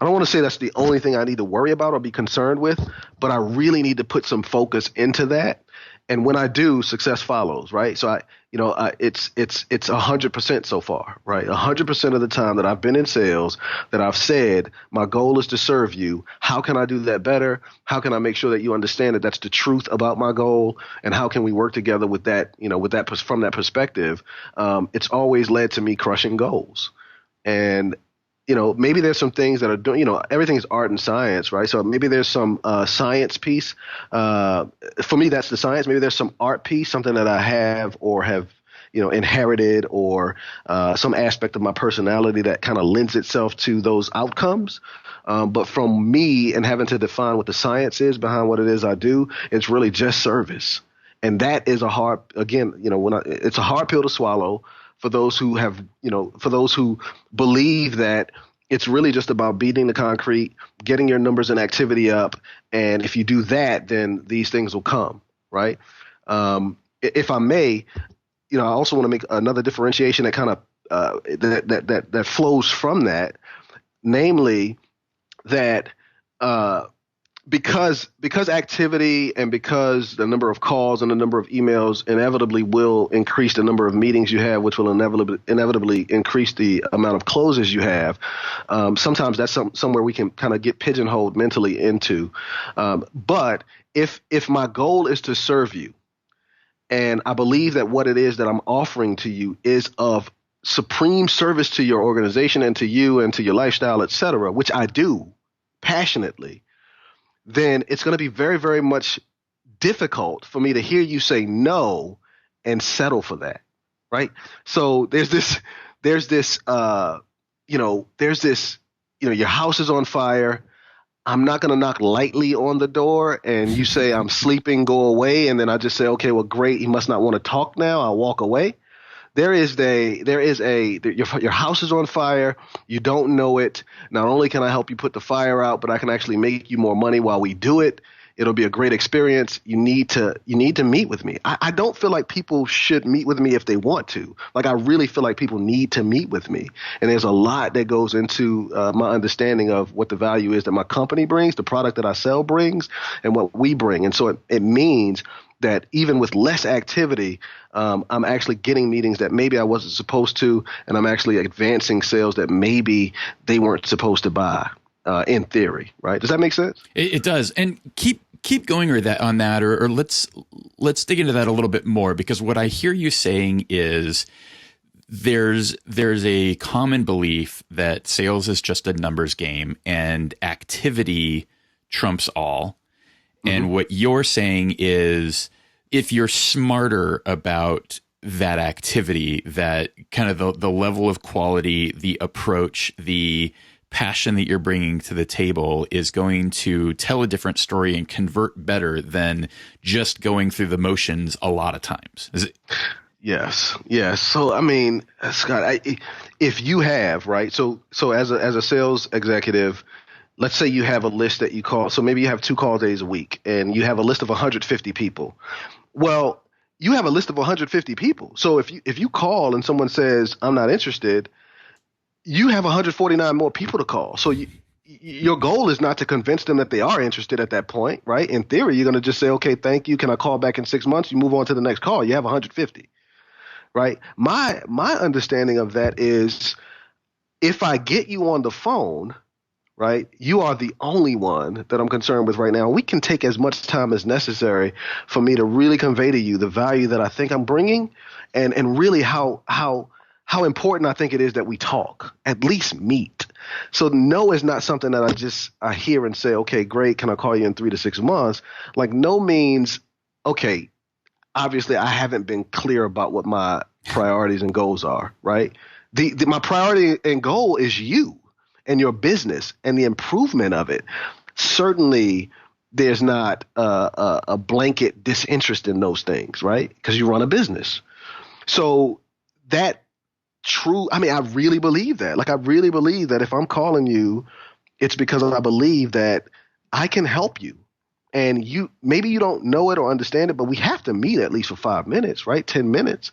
don't want to say that's the only thing I need to worry about or be concerned with, but I really need to put some focus into that. And when I do, success follows, right? So it's 100% so far, right? 100% of the time that I've been in sales, that I've said, my goal is to serve you. How can I do that better? How can I make sure that you understand that that's the truth about my goal? And how can we work together with that, from that perspective? It's always led to me crushing goals. And maybe there's some things that are doing, everything's art and science, right? So maybe there's some science piece. For me, that's the science. Maybe there's some art piece, something that I have or have, inherited, or some aspect of my personality that kind of lends itself to those outcomes. But from me and having to define what the science is behind what it is I do, it's really just service. And that is it's a hard pill to swallow. For those who believe that it's really just about beating the concrete, getting your numbers and activity up, and if you do that, then these things will come, right? If I may, I also want to make another differentiation that kind of that flows from that, namely that because activity and because the number of calls and the number of emails inevitably will increase the number of meetings you have, which will inevitably increase the amount of closes you have. Sometimes that's somewhere we can kind of get pigeonholed mentally into. But if my goal is to serve you, and I believe that what it is that I'm offering to you is of supreme service to your organization and to you and to your lifestyle, et cetera, which I do passionately, then it's going to be very, very much difficult for me to hear you say no and settle for that, right? So there's this, your house is on fire. I'm not going to knock lightly on the door and you say, I'm sleeping, go away. And then I just say, okay, well, great. He must not want to talk now. I'll walk away. Your house is on fire. You don't know it. Not only can I help you put the fire out, but I can actually make you more money while we do it. It'll be a great experience. You need to meet with me. I don't feel like people should meet with me if they want to. Like, I really feel like people need to meet with me. And there's a lot that goes into my understanding of what the value is that my company brings, the product that I sell brings, and what we bring. And so it means that even with less activity, I'm actually getting meetings that maybe I wasn't supposed to, and I'm actually advancing sales that maybe they weren't supposed to buy. In theory, right? Does that make sense? It does. And keep going on that, or let's dig into that a little bit more, because what I hear you saying is there's a common belief that sales is just a numbers game and activity trumps all. Mm-hmm. And what you're saying is, if you're smarter about that activity, that kind of the level of quality, the approach, the passion that you're bringing to the table is going to tell a different story and convert better than just going through the motions a lot of times. Is it? Yes. So, I mean, Scott, if you have, right, so as a sales executive, let's say you have a list that you call, so maybe you have 2 call days a week and you have a list of 150 people. Well, you have a list of 150 people. So if you call and someone says, I'm not interested, you have 149 more people to call. So your goal is not to convince them that they are interested at that point, right? In theory, you're going to just say, okay, thank you. Can I call back in 6 months? You move on to the next call. You have 150, right? My understanding of that is, if I get you on the phone, right, you are the only one that I'm concerned with right now. We can take as much time as necessary for me to really convey to you the value that I think I'm bringing, and really how important I think it is that we talk, at least meet. So no is not something that I hear and say, okay, great, can I call you in 3 to 6 months? Like, no means, okay, obviously I haven't been clear about what my priorities and goals are, right? My priority and goal is you and your business and the improvement of it. Certainly there's not a blanket disinterest in those things, right? Because you run a business. So that I really believe that. Like, I really believe that if I'm calling you, it's because I believe that I can help you. And maybe you don't know it or understand it, but we have to meet at least for 5 minutes, right? 10 minutes.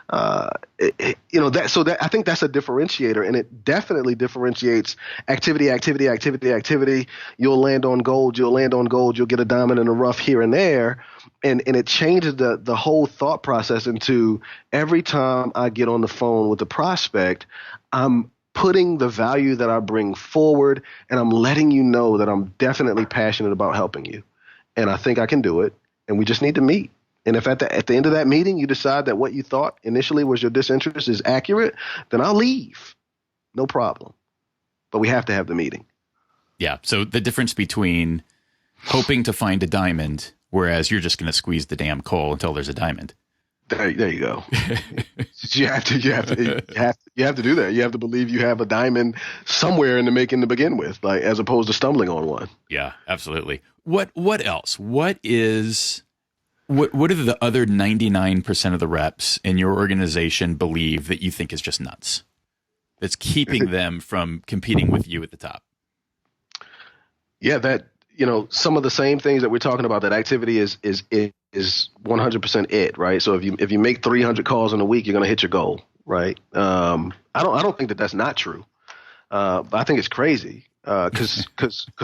I think that's a differentiator, and it definitely differentiates activity. You'll land on gold. You'll get a diamond in the rough here and there. And it changes the whole thought process into, every time I get on the phone with a prospect, I'm putting the value that I bring forward, and I'm letting you know that I'm definitely passionate about helping you. And I think I can do it, and we just need to meet. And if at the end of that meeting you decide that what you thought initially was your disinterest is accurate, then I'll leave. No problem. But we have to have the meeting. Yeah. So the difference between hoping to find a diamond, whereas you're just going to squeeze the damn coal until there's a diamond. There you go. You have to do that. You have to believe you have a diamond somewhere in the making to begin with, like, as opposed to stumbling on one. Yeah, absolutely. What else? What are the other 99% of the reps in your organization believe that you think is just nuts, that's keeping them from competing with you at the top? Yeah, that, some of the same things that we're talking about, that activity is 100% it, right? So if you make 300 calls in a week, you're going to hit your goal, right? I don't think that that's not true. But I think it's crazy, because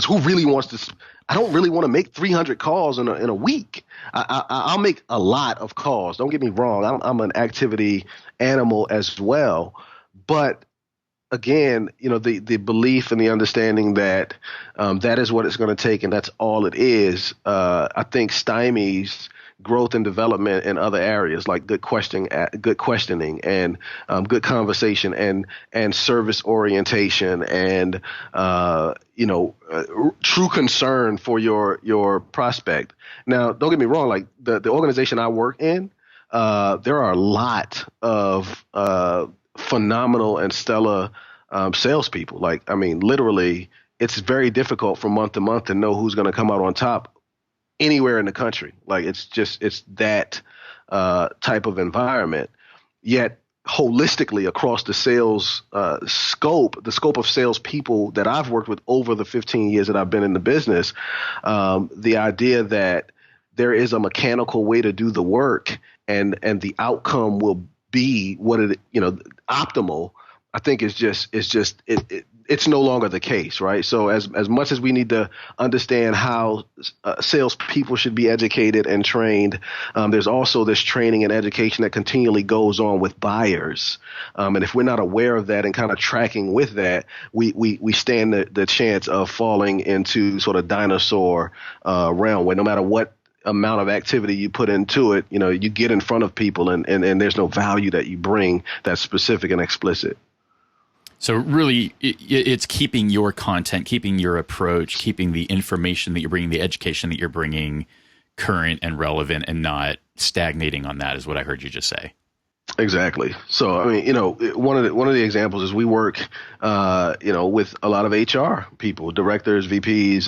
who really wants to? I don't really want to make 300 calls in a week. I'll make a lot of calls. Don't get me wrong. I'm an activity animal as well, but again, the belief and the understanding that that is what it's going to take, and that's all it is, I think stymies growth and development in other areas, like good questioning and good conversation and service orientation and true concern for your prospect. Now, don't get me wrong, like the organization I work in, there are a lot of phenomenal and stellar salespeople. Like, I mean, literally, it's very difficult from month to month to know who's going to come out on top anywhere in the country. Like, it's that type of environment. Yet holistically across the sales scope, the scope of salespeople that I've worked with over the 15 years that I've been in the business, the idea that there is a mechanical way to do the work and the outcome will be what it, optimal, I think it's no longer the case, right? So as much as we need to understand how salespeople should be educated and trained, there's also this training and education that continually goes on with buyers. And if we're not aware of that and kind of tracking with that, we stand the chance of falling into sort of dinosaur realm where no matter what amount of activity you put into it, you get in front of people and there's no value that you bring that's specific and explicit. So really, it's keeping your content, keeping your approach, keeping the information that you're bringing, the education that you're bringing current and relevant and not stagnating on that is what I heard you just say. Exactly. So, I mean, one of the examples is we work, with a lot of HR people, directors, VPs,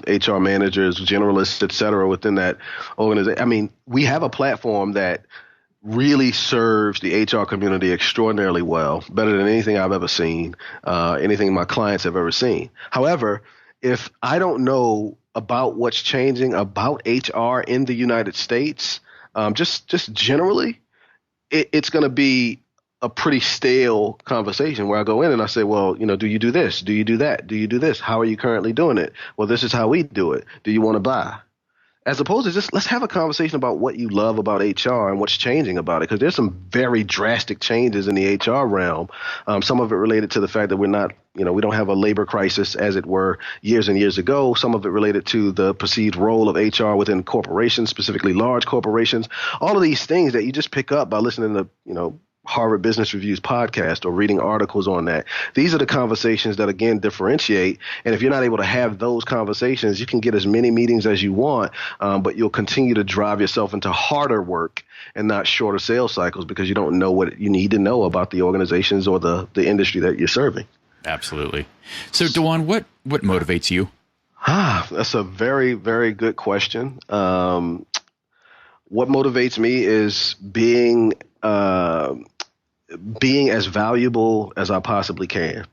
HR managers, generalists, et cetera, within that organization. I mean, we have a platform that really serves the HR community extraordinarily well, better than anything I've ever seen, anything my clients have ever seen. However, if I don't know about what's changing about HR in the United States, just generally, it's going to be a pretty stale conversation where I go in and I say, well, do you do this? Do you do that? Do you do this? How are you currently doing it? Well, this is how we do it. Do you want to buy? As opposed to just let's have a conversation about what you love about HR and what's changing about it, because there's some very drastic changes in the HR realm. Some of it related to the fact that we're not, we don't have a labor crisis as it were years and years ago. Some of it related to the perceived role of HR within corporations, specifically large corporations. All of these things that you just pick up by listening to, Harvard Business Review's podcast or reading articles on that. These are the conversations that, again, differentiate. And if you're not able to have those conversations, you can get as many meetings as you want, but you'll continue to drive yourself into harder work and not shorter sales cycles because you don't know what you need to know about the organizations or the industry that you're serving. Absolutely. So, DeJuan, what motivates you? That's a very, very good question. What motivates me is being as valuable as I possibly can.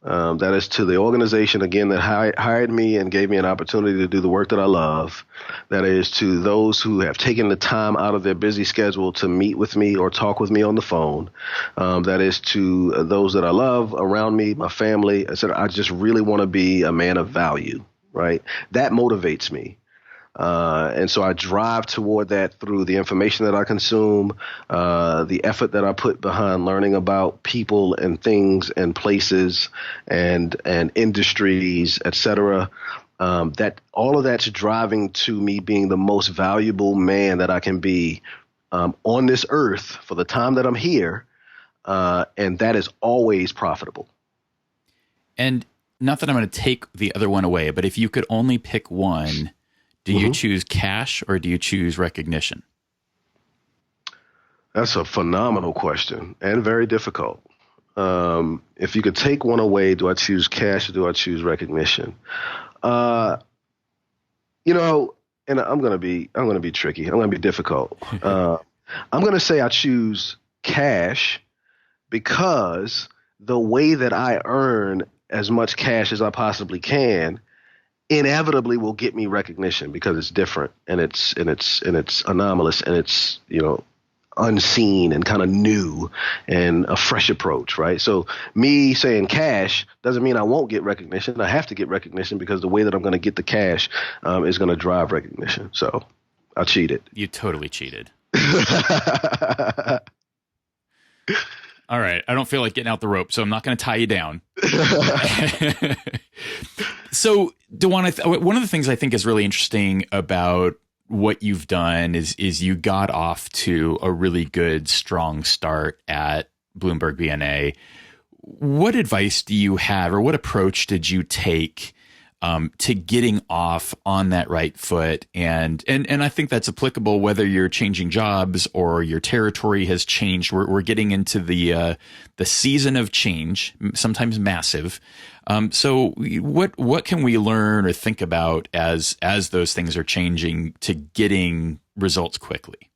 That is to the organization, again, that hired me and gave me an opportunity to do the work that I love. That is to those who have taken the time out of their busy schedule to meet with me or talk with me on the phone. That is to those that I love around me, my family. I just really want to be a man of value, right? That motivates me. And so I drive toward that through the information that I consume, the effort that I put behind learning about people and things and places and industries, et cetera. That all of that's driving to me being the most valuable man that I can be on this earth for the time that I'm here. And that is always profitable. And not that I'm going to take the other one away, but if you could only pick one, do you choose cash or do you choose recognition? That's a phenomenal question and very difficult. If you could take one away, do I choose cash or do I choose recognition? And I'm going to be tricky. I'm going to be difficult. I'm going to say I choose cash because the way that I earn as much cash as I possibly can inevitably will get me recognition because it's different and it's anomalous and it's, unseen and kind of new and a fresh approach, right? So me saying cash doesn't mean I won't get recognition. I have to get recognition because the way that I'm going to get the cash is going to drive recognition. So I cheated. You totally cheated. All right. I don't feel like getting out the rope, so I'm not going to tie you down. So, DeJuan, one of the things I think is really interesting about what you've done is you got off to a really good, strong start at Bloomberg BNA. What advice do you have, or what approach did you take to getting off on that right foot? And I think that's applicable whether you're changing jobs or your territory has changed. We're getting into the season of change, sometimes massive. So what can we learn or think about as those things are changing to getting results quickly?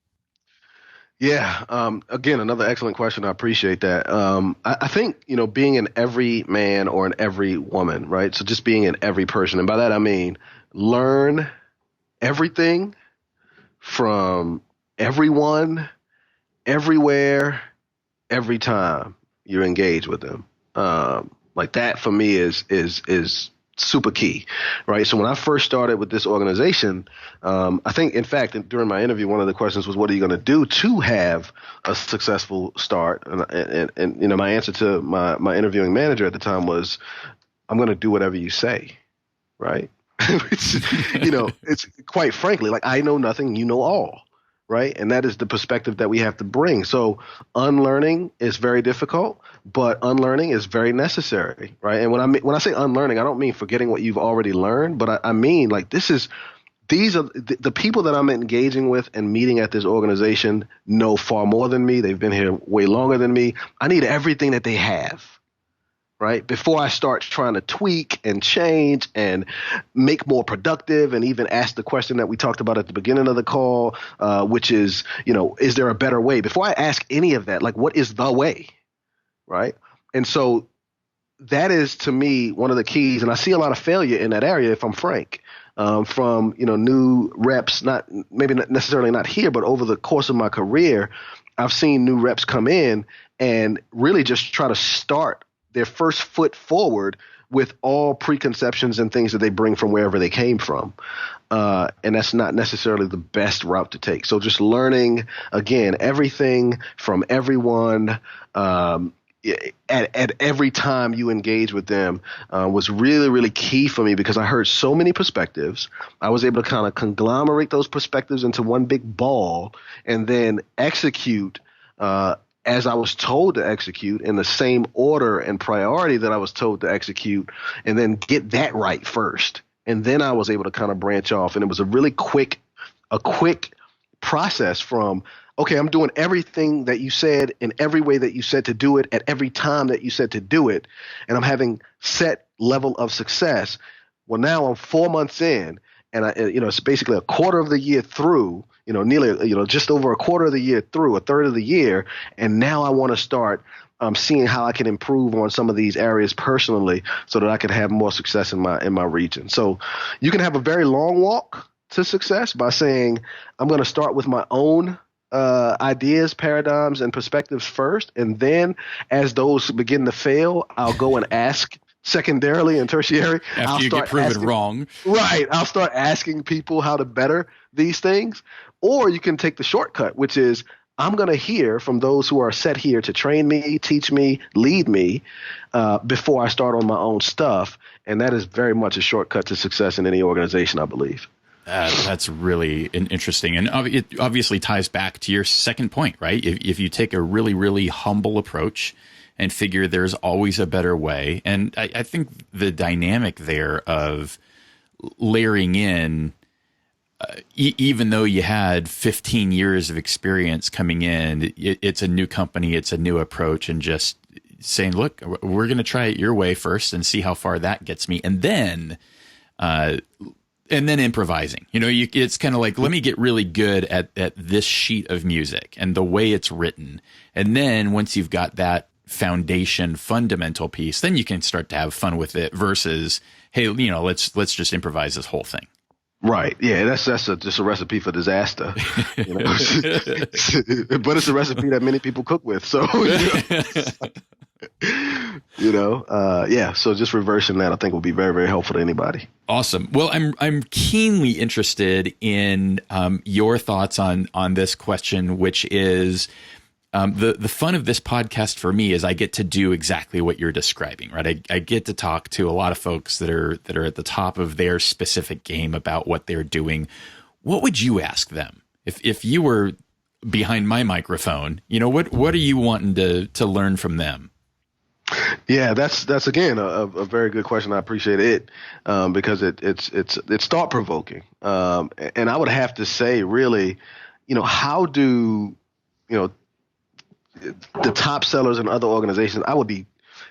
Yeah. Again, another excellent question. I appreciate that. I think, being in every man or in every woman, right? So just being in every person. And by that, I mean, learn everything from everyone, everywhere, every time you engage with them. Like that for me is super key, right? So when I first started with this organization, I think, in fact, during my interview, one of the questions was, what are you going to do to have a successful start? And my answer to my interviewing manager at the time was, I'm going to do whatever you say, right? Which, it's quite frankly, like, I know nothing, you know all, right? And that is the perspective that we have to bring. So unlearning is very difficult, but unlearning is very necessary, right? And when I say unlearning, I don't mean forgetting what you've already learned, but I mean, like, these are the people that I'm engaging with and meeting at this organization know far more than me. They've been here way longer than me. I need everything that they have, right? Before I start trying to tweak and change and make more productive, and even ask the question that we talked about at the beginning of the call, which is, is there a better way? Before I ask any of that, like, what is the way, right? And so that is, to me, one of the keys. And I see a lot of failure in that area, if I'm frank, from, new reps, not necessarily not here, but over the course of my career, I've seen new reps come in and really just try to start their first foot forward with all preconceptions and things that they bring from wherever they came from. And that's not necessarily the best route to take. So just learning, again, everything from everyone, at every time you engage with them, was really, really key for me, because I heard so many perspectives. I was able to kind of conglomerate those perspectives into one big ball and then execute as I was told to execute, in the same order and priority that I was told to execute, and then get that right first. And then I was able to kind of branch off. And it was a really quick process from, okay, I'm doing everything that you said in every way that you said to do it at every time that you said to do it, and I'm having set level of success. Well, now I'm 4 months in, and it's basically a quarter of the year through, nearly, just over a quarter of the year through, a third of the year. And now I want to start seeing how I can improve on some of these areas personally, so that I can have more success in my region. So you can have a very long walk to success by saying, I'm going to start with my own ideas, paradigms, and perspectives first. And then as those begin to fail, I'll go and ask secondarily and tertiary. After you get proven wrong. Right. I'll start asking people how to better these things. Or you can take the shortcut, which is, I'm going to hear from those who are set here to train me, teach me, lead me, before I start on my own stuff. And that is very much a shortcut to success in any organization, I believe. That's really interesting. And it obviously ties back to your second point, right? If you take a really, really humble approach and figure there's always a better way. And I think the dynamic there of layering in, even though you had 15 years of experience coming in, it's a new company, it's a new approach, and just saying, look, we're going to try it your way first and see how far that gets me. And then improvising, it's kind of like, let me get really good at this sheet of music and the way it's written. And then once you've got that foundation, fundamental piece, then you can start to have fun with it versus, hey, let's just improvise this whole thing. Right. Yeah, that's just a recipe for disaster. But it's a recipe that many people cook with. So, so just reversing that, I think, will be very, very helpful to anybody. Awesome. Well, I'm keenly interested in your thoughts on this question, which is, the fun of this podcast for me is I get to do exactly what you're describing, right? I get to talk to a lot of folks that are at the top of their specific game about what they're doing. What would you ask them if you were behind my microphone? What are you wanting to learn from them? Yeah, that's again a very good question. I appreciate it because it's thought provoking, and I would have to say, really, how do the top sellers and other organizations, I would be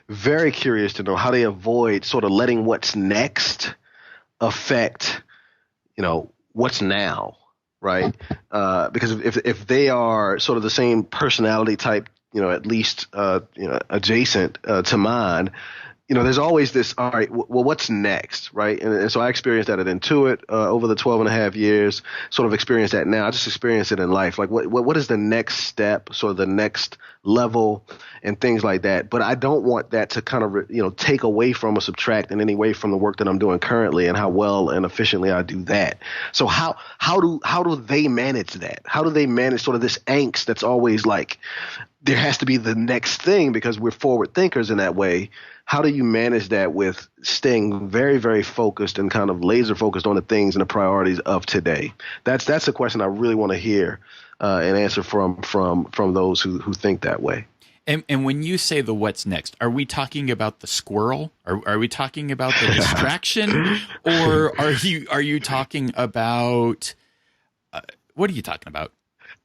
very curious to know how they avoid sort of letting what's next affect, what's now, right? Because if they are sort of the same personality type, at least adjacent to mine, there's always this, all right, well, what's next, right? And so I experienced that at Intuit over the 12 and a half years, sort of experienced that now. I just experienced it in life. Like, what is the next step, sort of the next level and things like that. But I don't want that to kind of, take away from or subtract in any way from the work that I'm doing currently and how well and efficiently I do that. So how do they manage that? How do they manage sort of this angst that's always like, there has to be the next thing because we're forward thinkers in that way. How do you manage that with staying very, very focused and kind of laser focused on the things and the priorities of today? That's a question I really want to hear an answer from those who think that way. And when you say the what's next, are we talking about the squirrel? Are we talking about the distraction, or are you talking about what are you talking about?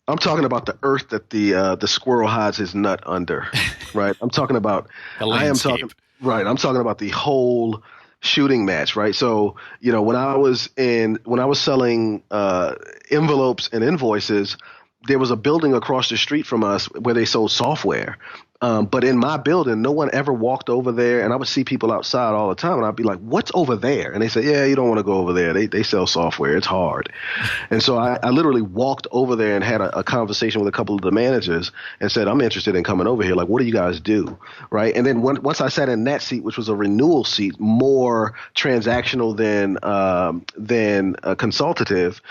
I'm talking about the earth that the squirrel hides his nut under, right? I'm talking about the landscape. I'm talking about the whole shooting match, right? So, when I was selling envelopes and invoices, there was a building across the street from us where they sold software. But in my building, no one ever walked over there. And I would see people outside all the time. And I'd be like, what's over there? And they say, yeah, you don't want to go over there. They sell software. It's hard. And so I literally walked over there and had a conversation with a couple of the managers and said, I'm interested in coming over here. Like, what do you guys do? Right. And then once I sat in that seat, which was a renewal seat, more transactional than consultative,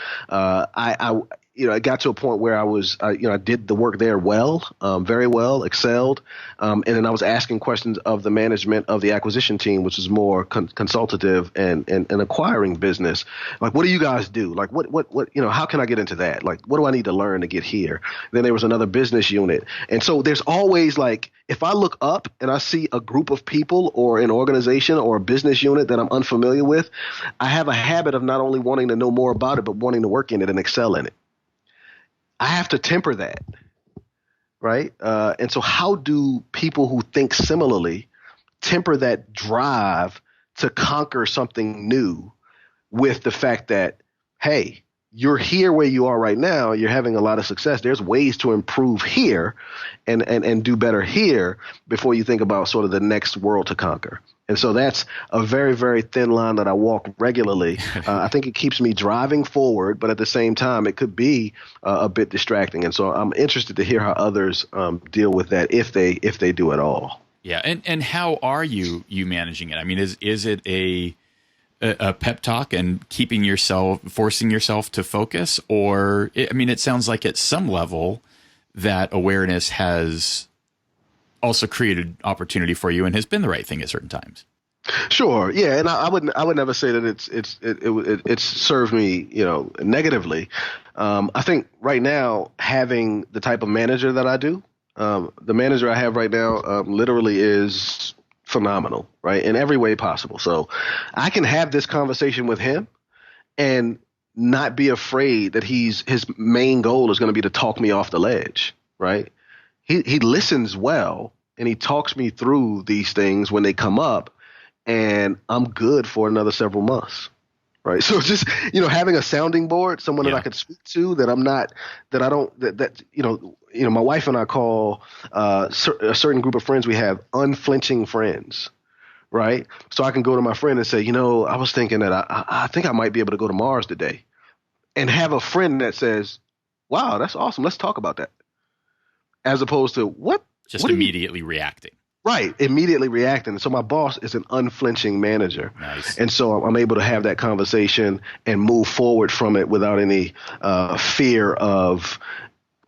it got to a point where I did the work there well, very well, excelled. And then I was asking questions of the management of the acquisition team, which is more consultative and acquiring business. Like, what do you guys do? Like, what, how can I get into that? Like, what do I need to learn to get here? Then there was another business unit. And so there's always like, if I look up and I see a group of people or an organization or a business unit that I'm unfamiliar with, I have a habit of not only wanting to know more about it, but wanting to work in it and excel in it. I have to temper that, right? And so how do people who think similarly temper that drive to conquer something new with the fact that, hey, you're here where you are right now, you're having a lot of success. There's ways to improve here and do better here before you think about sort of the next world to conquer. And so that's a very, very thin line that I walk regularly. I think it keeps me driving forward, but at the same time, it could be a bit distracting. And so I'm interested to hear how others deal with that if they do at all. Yeah. And how are you managing it? I mean, is it a pep talk and forcing yourself to focus? Or, it sounds like at some level that awareness has also created opportunity for you and has been the right thing at certain times. Sure. Yeah. And I would never say that it's served me, negatively. I think right now having the type of manager that I do, the manager I have right now, literally is phenomenal, right? In every way possible. So I can have this conversation with him and not be afraid that his main goal is going to be to talk me off the ledge, right? He listens well and he talks me through these things when they come up, and I'm good for another several months, right? So just, having a sounding board, someone that I could speak to, my wife and I call a certain group of friends we have unflinching friends, right? So I can go to my friend and say, I was thinking that I think I might be able to go to Mars today, and have a friend that says, wow, that's awesome. Let's talk about that. As opposed to what? Just immediately reacting. Right. Immediately reacting. So my boss is an unflinching manager. Nice. And so I'm able to have that conversation and move forward from it without any fear of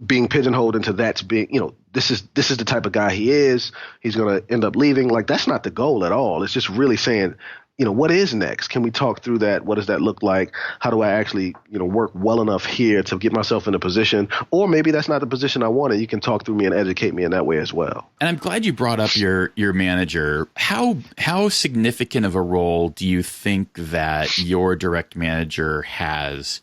being pigeonholed into that's being, this is the type of guy he is. He's going to end up leaving. Like, that's not the goal at all. It's just really saying, what is next? Can we talk through that? What does that look like? How do I actually, work well enough here to get myself in a position? Or maybe that's not the position I want, and you can talk through me and educate me in that way as well. And I'm glad you brought up your manager. How significant of a role do you think that your direct manager has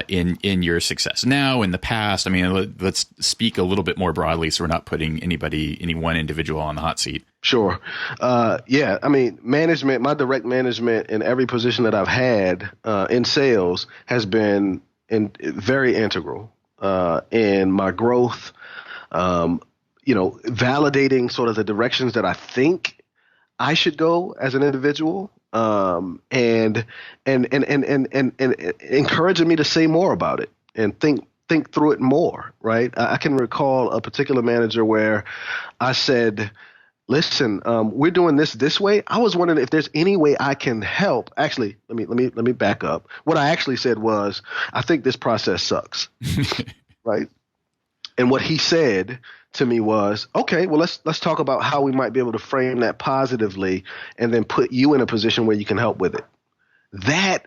in your success now, in the past? Let's speak a little bit more broadly, so we're not putting any one individual on the hot seat. Sure. Management, my direct management in every position that I've had in sales has been and very integral in my growth. Validating sort of the directions that I think I should go as an individual, and encouraging me to say more about it and think through it more. Right. I can recall a particular manager where I said, listen, we're doing this way. I was wondering if there's any way I can help. Actually, let me back up. What I actually said was, I think this process sucks. Right. And what he said to me was, okay, well, let's talk about how we might be able to frame that positively and then put you in a position where you can help with it. That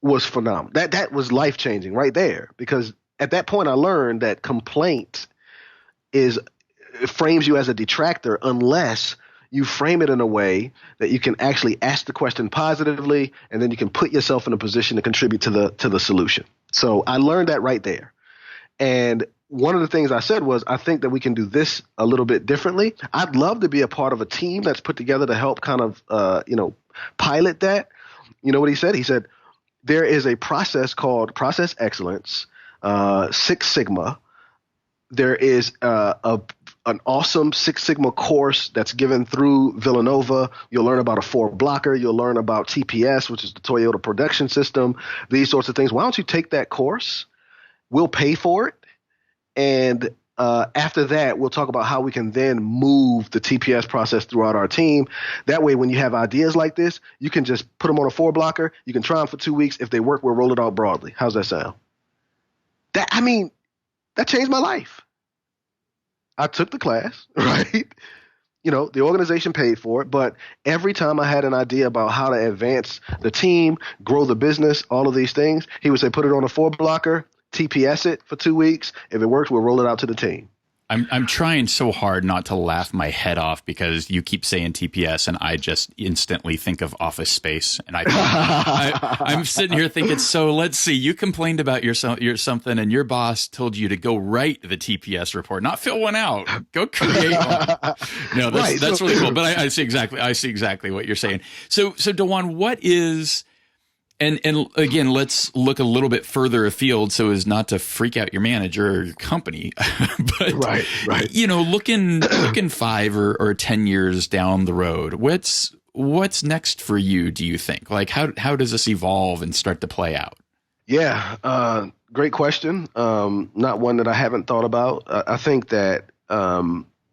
was phenomenal. That was life-changing right there, because at that point I learned that complaint frames you as a detractor unless you frame it in a way that you can actually ask the question positively, and then you can put yourself in a position to contribute to the solution. So I learned that right there. And one of the things I said was, I think that we can do this a little bit differently. I'd love to be a part of a team that's put together to help kind of, pilot that. You know what he said? He said, there is a process called Process Excellence, Six Sigma. There is an awesome Six Sigma course that's given through Villanova. You'll learn about a 4-blocker. You'll learn about TPS, which is the Toyota Production System, these sorts of things. Why don't you take that course? We'll pay for it. And after that, we'll talk about how we can then move the TPS process throughout our team. That way, when you have ideas like this, you can just put them on a 4-blocker. You can try them for 2 weeks. If they work, we'll roll it out broadly. How's that sound? That changed my life. I took the class, right? The organization paid for it, but every time I had an idea about how to advance the team, grow the business, all of these things, he would say, put it on a 4-blocker. TPS it for 2 weeks. If it works, we'll roll it out to the team. I'm trying so hard not to laugh my head off because you keep saying TPS and I just instantly think of Office Space. And I'm sitting here thinking, so let's see, you complained about your something and your boss told you to go write the TPS report, not fill one out, go create one. No, that's really cool. But I see exactly what you're saying. So DeJuan, what is... And again, let's look a little bit further afield so as not to freak out your manager or your company. But right. Looking 5 or 10 years down the road, what's next for you, do you think? Like how does this evolve and start to play out? Yeah, great question. Not one that I haven't thought about. I think that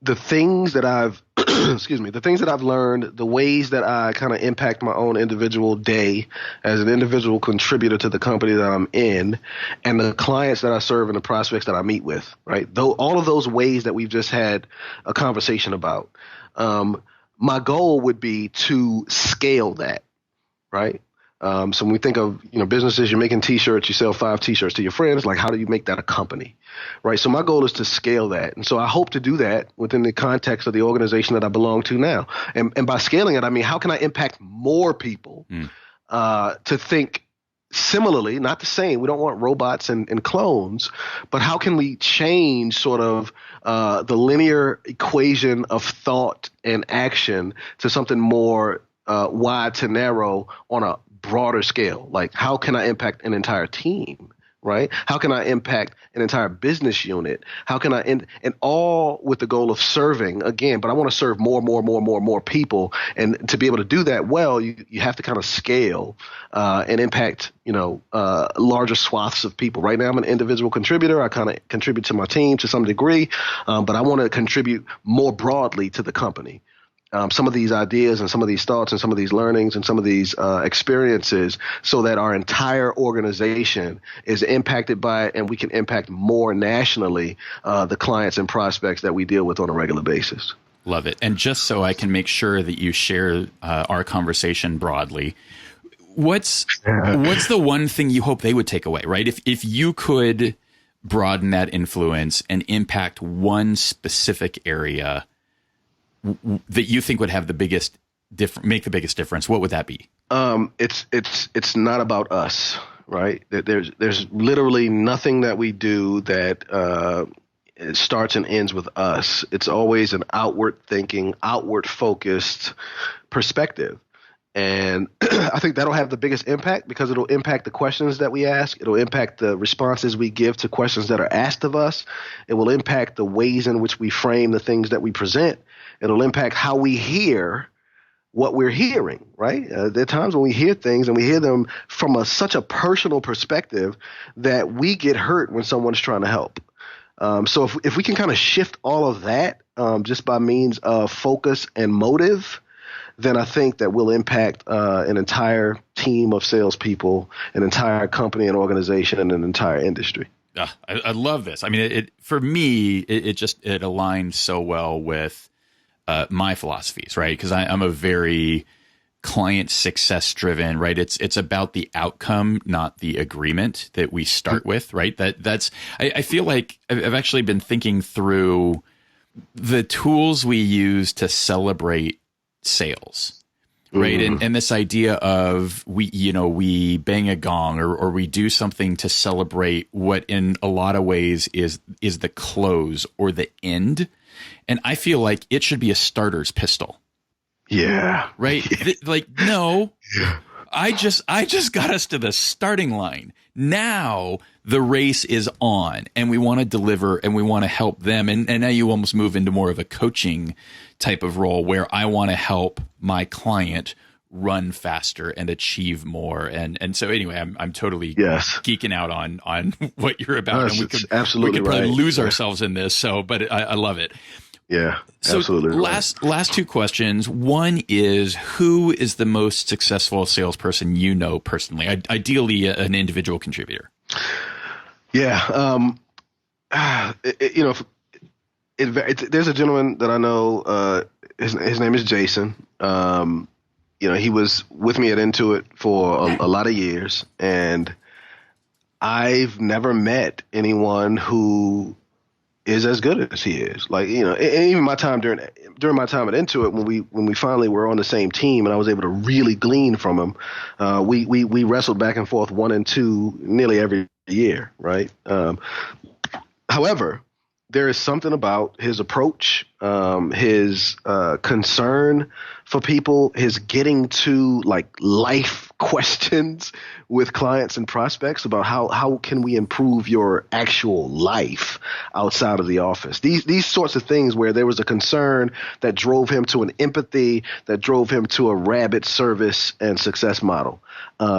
the things that I've learned, the ways that I kind of impact my own individual day as an individual contributor to the company that I'm in, and the clients that I serve and the prospects that I meet with, right? Though all of those ways that we've just had a conversation about, my goal would be to scale that, right? So when we think of, businesses, you're making T-shirts, you sell 5 T-shirts to your friends, like how do you make that a company, right? So my goal is to scale that. And so I hope to do that within the context of the organization that I belong to now. And by scaling it, I mean, how can I impact more people to think similarly, not the same? We don't want robots and clones, but how can we change sort of the linear equation of thought and action to something more wide to narrow on a broader scale? Like, how can I impact an entire team, right? How can I impact an entire business unit? How can I, and all with the goal of serving again, but I want to serve more people. And to be able to do that well, you have to kind of scale and impact, larger swaths of people. Right now, I'm an individual contributor. I kind of contribute to my team to some degree, but I want to contribute more broadly to the company. Some of these ideas and some of these thoughts and some of these learnings and some of these experiences, so that our entire organization is impacted by it and we can impact more nationally the clients and prospects that we deal with on a regular basis. Love it. And just so I can make sure that you share our conversation broadly, what's the one thing you hope they would take away, right? If you could broaden that influence and impact one specific area that you think would have the biggest make the biggest difference, what would that be? It's not about us, right? There's literally nothing that we do that it starts and ends with us. It's always an outward thinking, outward focused perspective. And I think that'll have the biggest impact because it'll impact the questions that we ask. It'll impact the responses we give to questions that are asked of us. It will impact the ways in which we frame the things that we present. It'll impact how we hear what we're hearing, right? There are times when we hear things and we hear them from such a personal perspective that we get hurt when someone's trying to help. So if we can kind of shift all of that just by means of focus and motive, then I think that will impact an entire team of salespeople, an entire company and organization, and an entire industry. I love this. I mean, for me, it aligns so well with my philosophies, right? Because I'm a very client success driven, right? It's about the outcome, not the agreement that we start with, right? I feel like I've actually been thinking through the tools we use to celebrate sales, right? Mm-hmm. And this idea of we bang a gong or we do something to celebrate what in a lot of ways is the close or the end. And I feel like it should be a starter's pistol. Yeah. Right? No. Yeah. I just got us to the starting line. Now the race is on and we want to deliver and we want to help them. And now you almost move into more of a coaching type of role where I want to help my client run faster and achieve more. And so anyway, I'm totally geeking out on what you're about. And we could probably lose ourselves in this. So, but I love it. Yeah, so absolutely. Last two questions. One is, who is the most successful salesperson you know personally? Ideally, an individual contributor. Yeah. There's a gentleman that I know. His name is Jason. He was with me at Intuit for a lot of years, and I've never met anyone who is as good as he is. And even my time during my time at Intuit, when we finally were on the same team and I was able to really glean from him, we wrestled back and forth 1 and 2 nearly every year, right? However, there is something about his approach, his concern for people, his getting to life questions with clients and prospects about how can we improve your actual life outside of the office. These sorts of things where there was a concern that drove him to an empathy, that drove him to a rabid service and success model.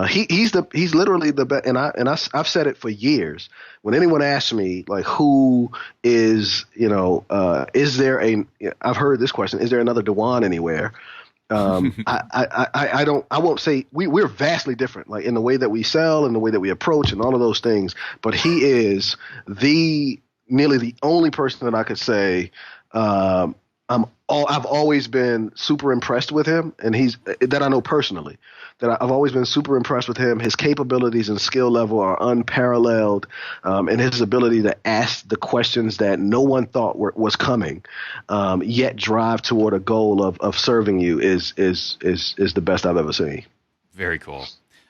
He's literally the best, and I've said it for years. When anyone asks me who is I've heard this question, is there another DeJuan anywhere? I won't say we're vastly different, in the way that we sell and the way that we approach and all of those things. But he is nearly the only person that I could say I've always been super impressed with him, and that I know personally. That I've always been super impressed with him. His capabilities and skill level are unparalleled, and his ability to ask the questions that no one thought was coming, yet drive toward a goal of serving you is the best I've ever seen. Very cool.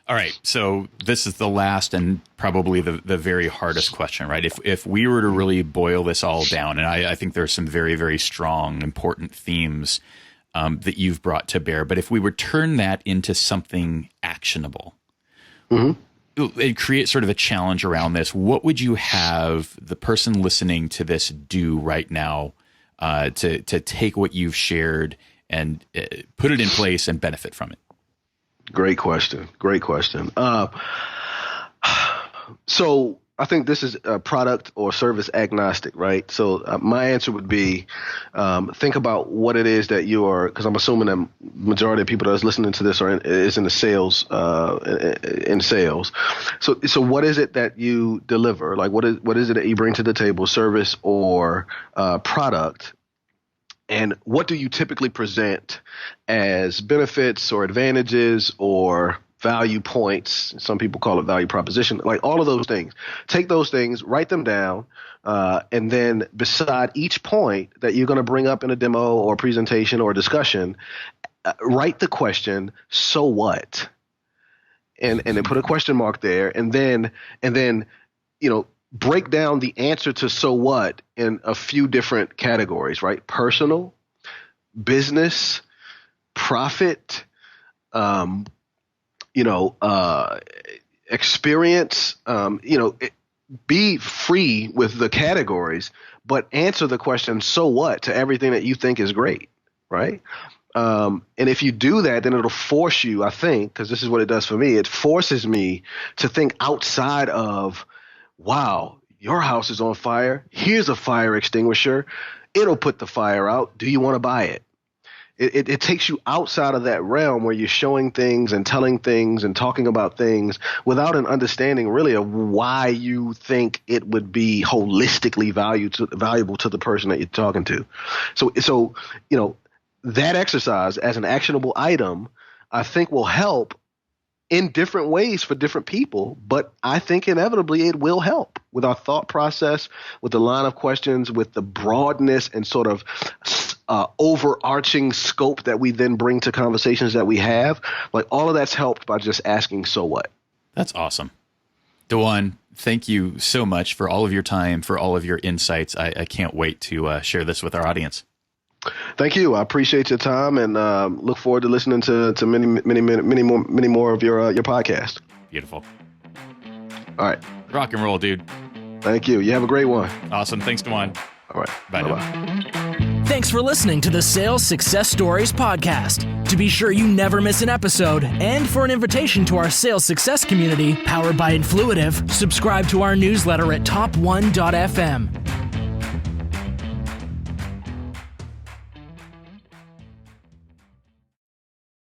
All right, so this is the last and probably the very hardest question, right? If we were to really boil this all down, and I think there's some very, very strong, important themes that you've brought to bear, but if we would turn that into something actionable, and create sort of a challenge around this, what would you have the person listening to this do right now to take what you've shared and put it in place and benefit from it? Great question. So I think this is a product or service agnostic, right? So my answer would be think about what it is that you are, because I'm assuming that majority of people that's listening to this is in the sales, in sales. So what is it that you deliver? What is it that you bring to the table, service or product? And what do you typically present as benefits or advantages or value points? Some people call it value proposition, all of those things. Take those things, write them down, and then beside each point that you're going to bring up in a demo or presentation or discussion, write the question, so what? And then put a question mark there, and then break down the answer to so what in a few different categories, right? Personal, business, profit, experience, be free with the categories, but answer the question, so what, to everything that you think is great, right? And if you do that, then it'll force you, I think, because this is what it does for me, it forces me to think outside of, wow, your house is on fire. Here's a fire extinguisher. It'll put the fire out. Do you want to buy it? It takes you outside of that realm where you're showing things and telling things and talking about things without an understanding really of why you think it would be holistically valuable to the person that you're talking to. So that exercise as an actionable item, I think will help in different ways for different people, but I think inevitably it will help with our thought process, with the line of questions, with the broadness and sort of overarching scope that we then bring to conversations that we have. Like all of that's helped by just asking, so what? That's awesome. DeJuan, thank you so much for all of your time, for all of your insights. I can't wait to share this with our audience. Thank you. I appreciate your time and look forward to listening to many more of your podcast. Beautiful. All right. Rock and roll, dude. Thank you. You have a great one. Awesome. Thanks, DeJuan. All right. Bye now. Thanks for listening to the Sales Success Stories podcast. To be sure you never miss an episode, and for an invitation to our sales success community powered by Influitive, subscribe to our newsletter at top1.fm.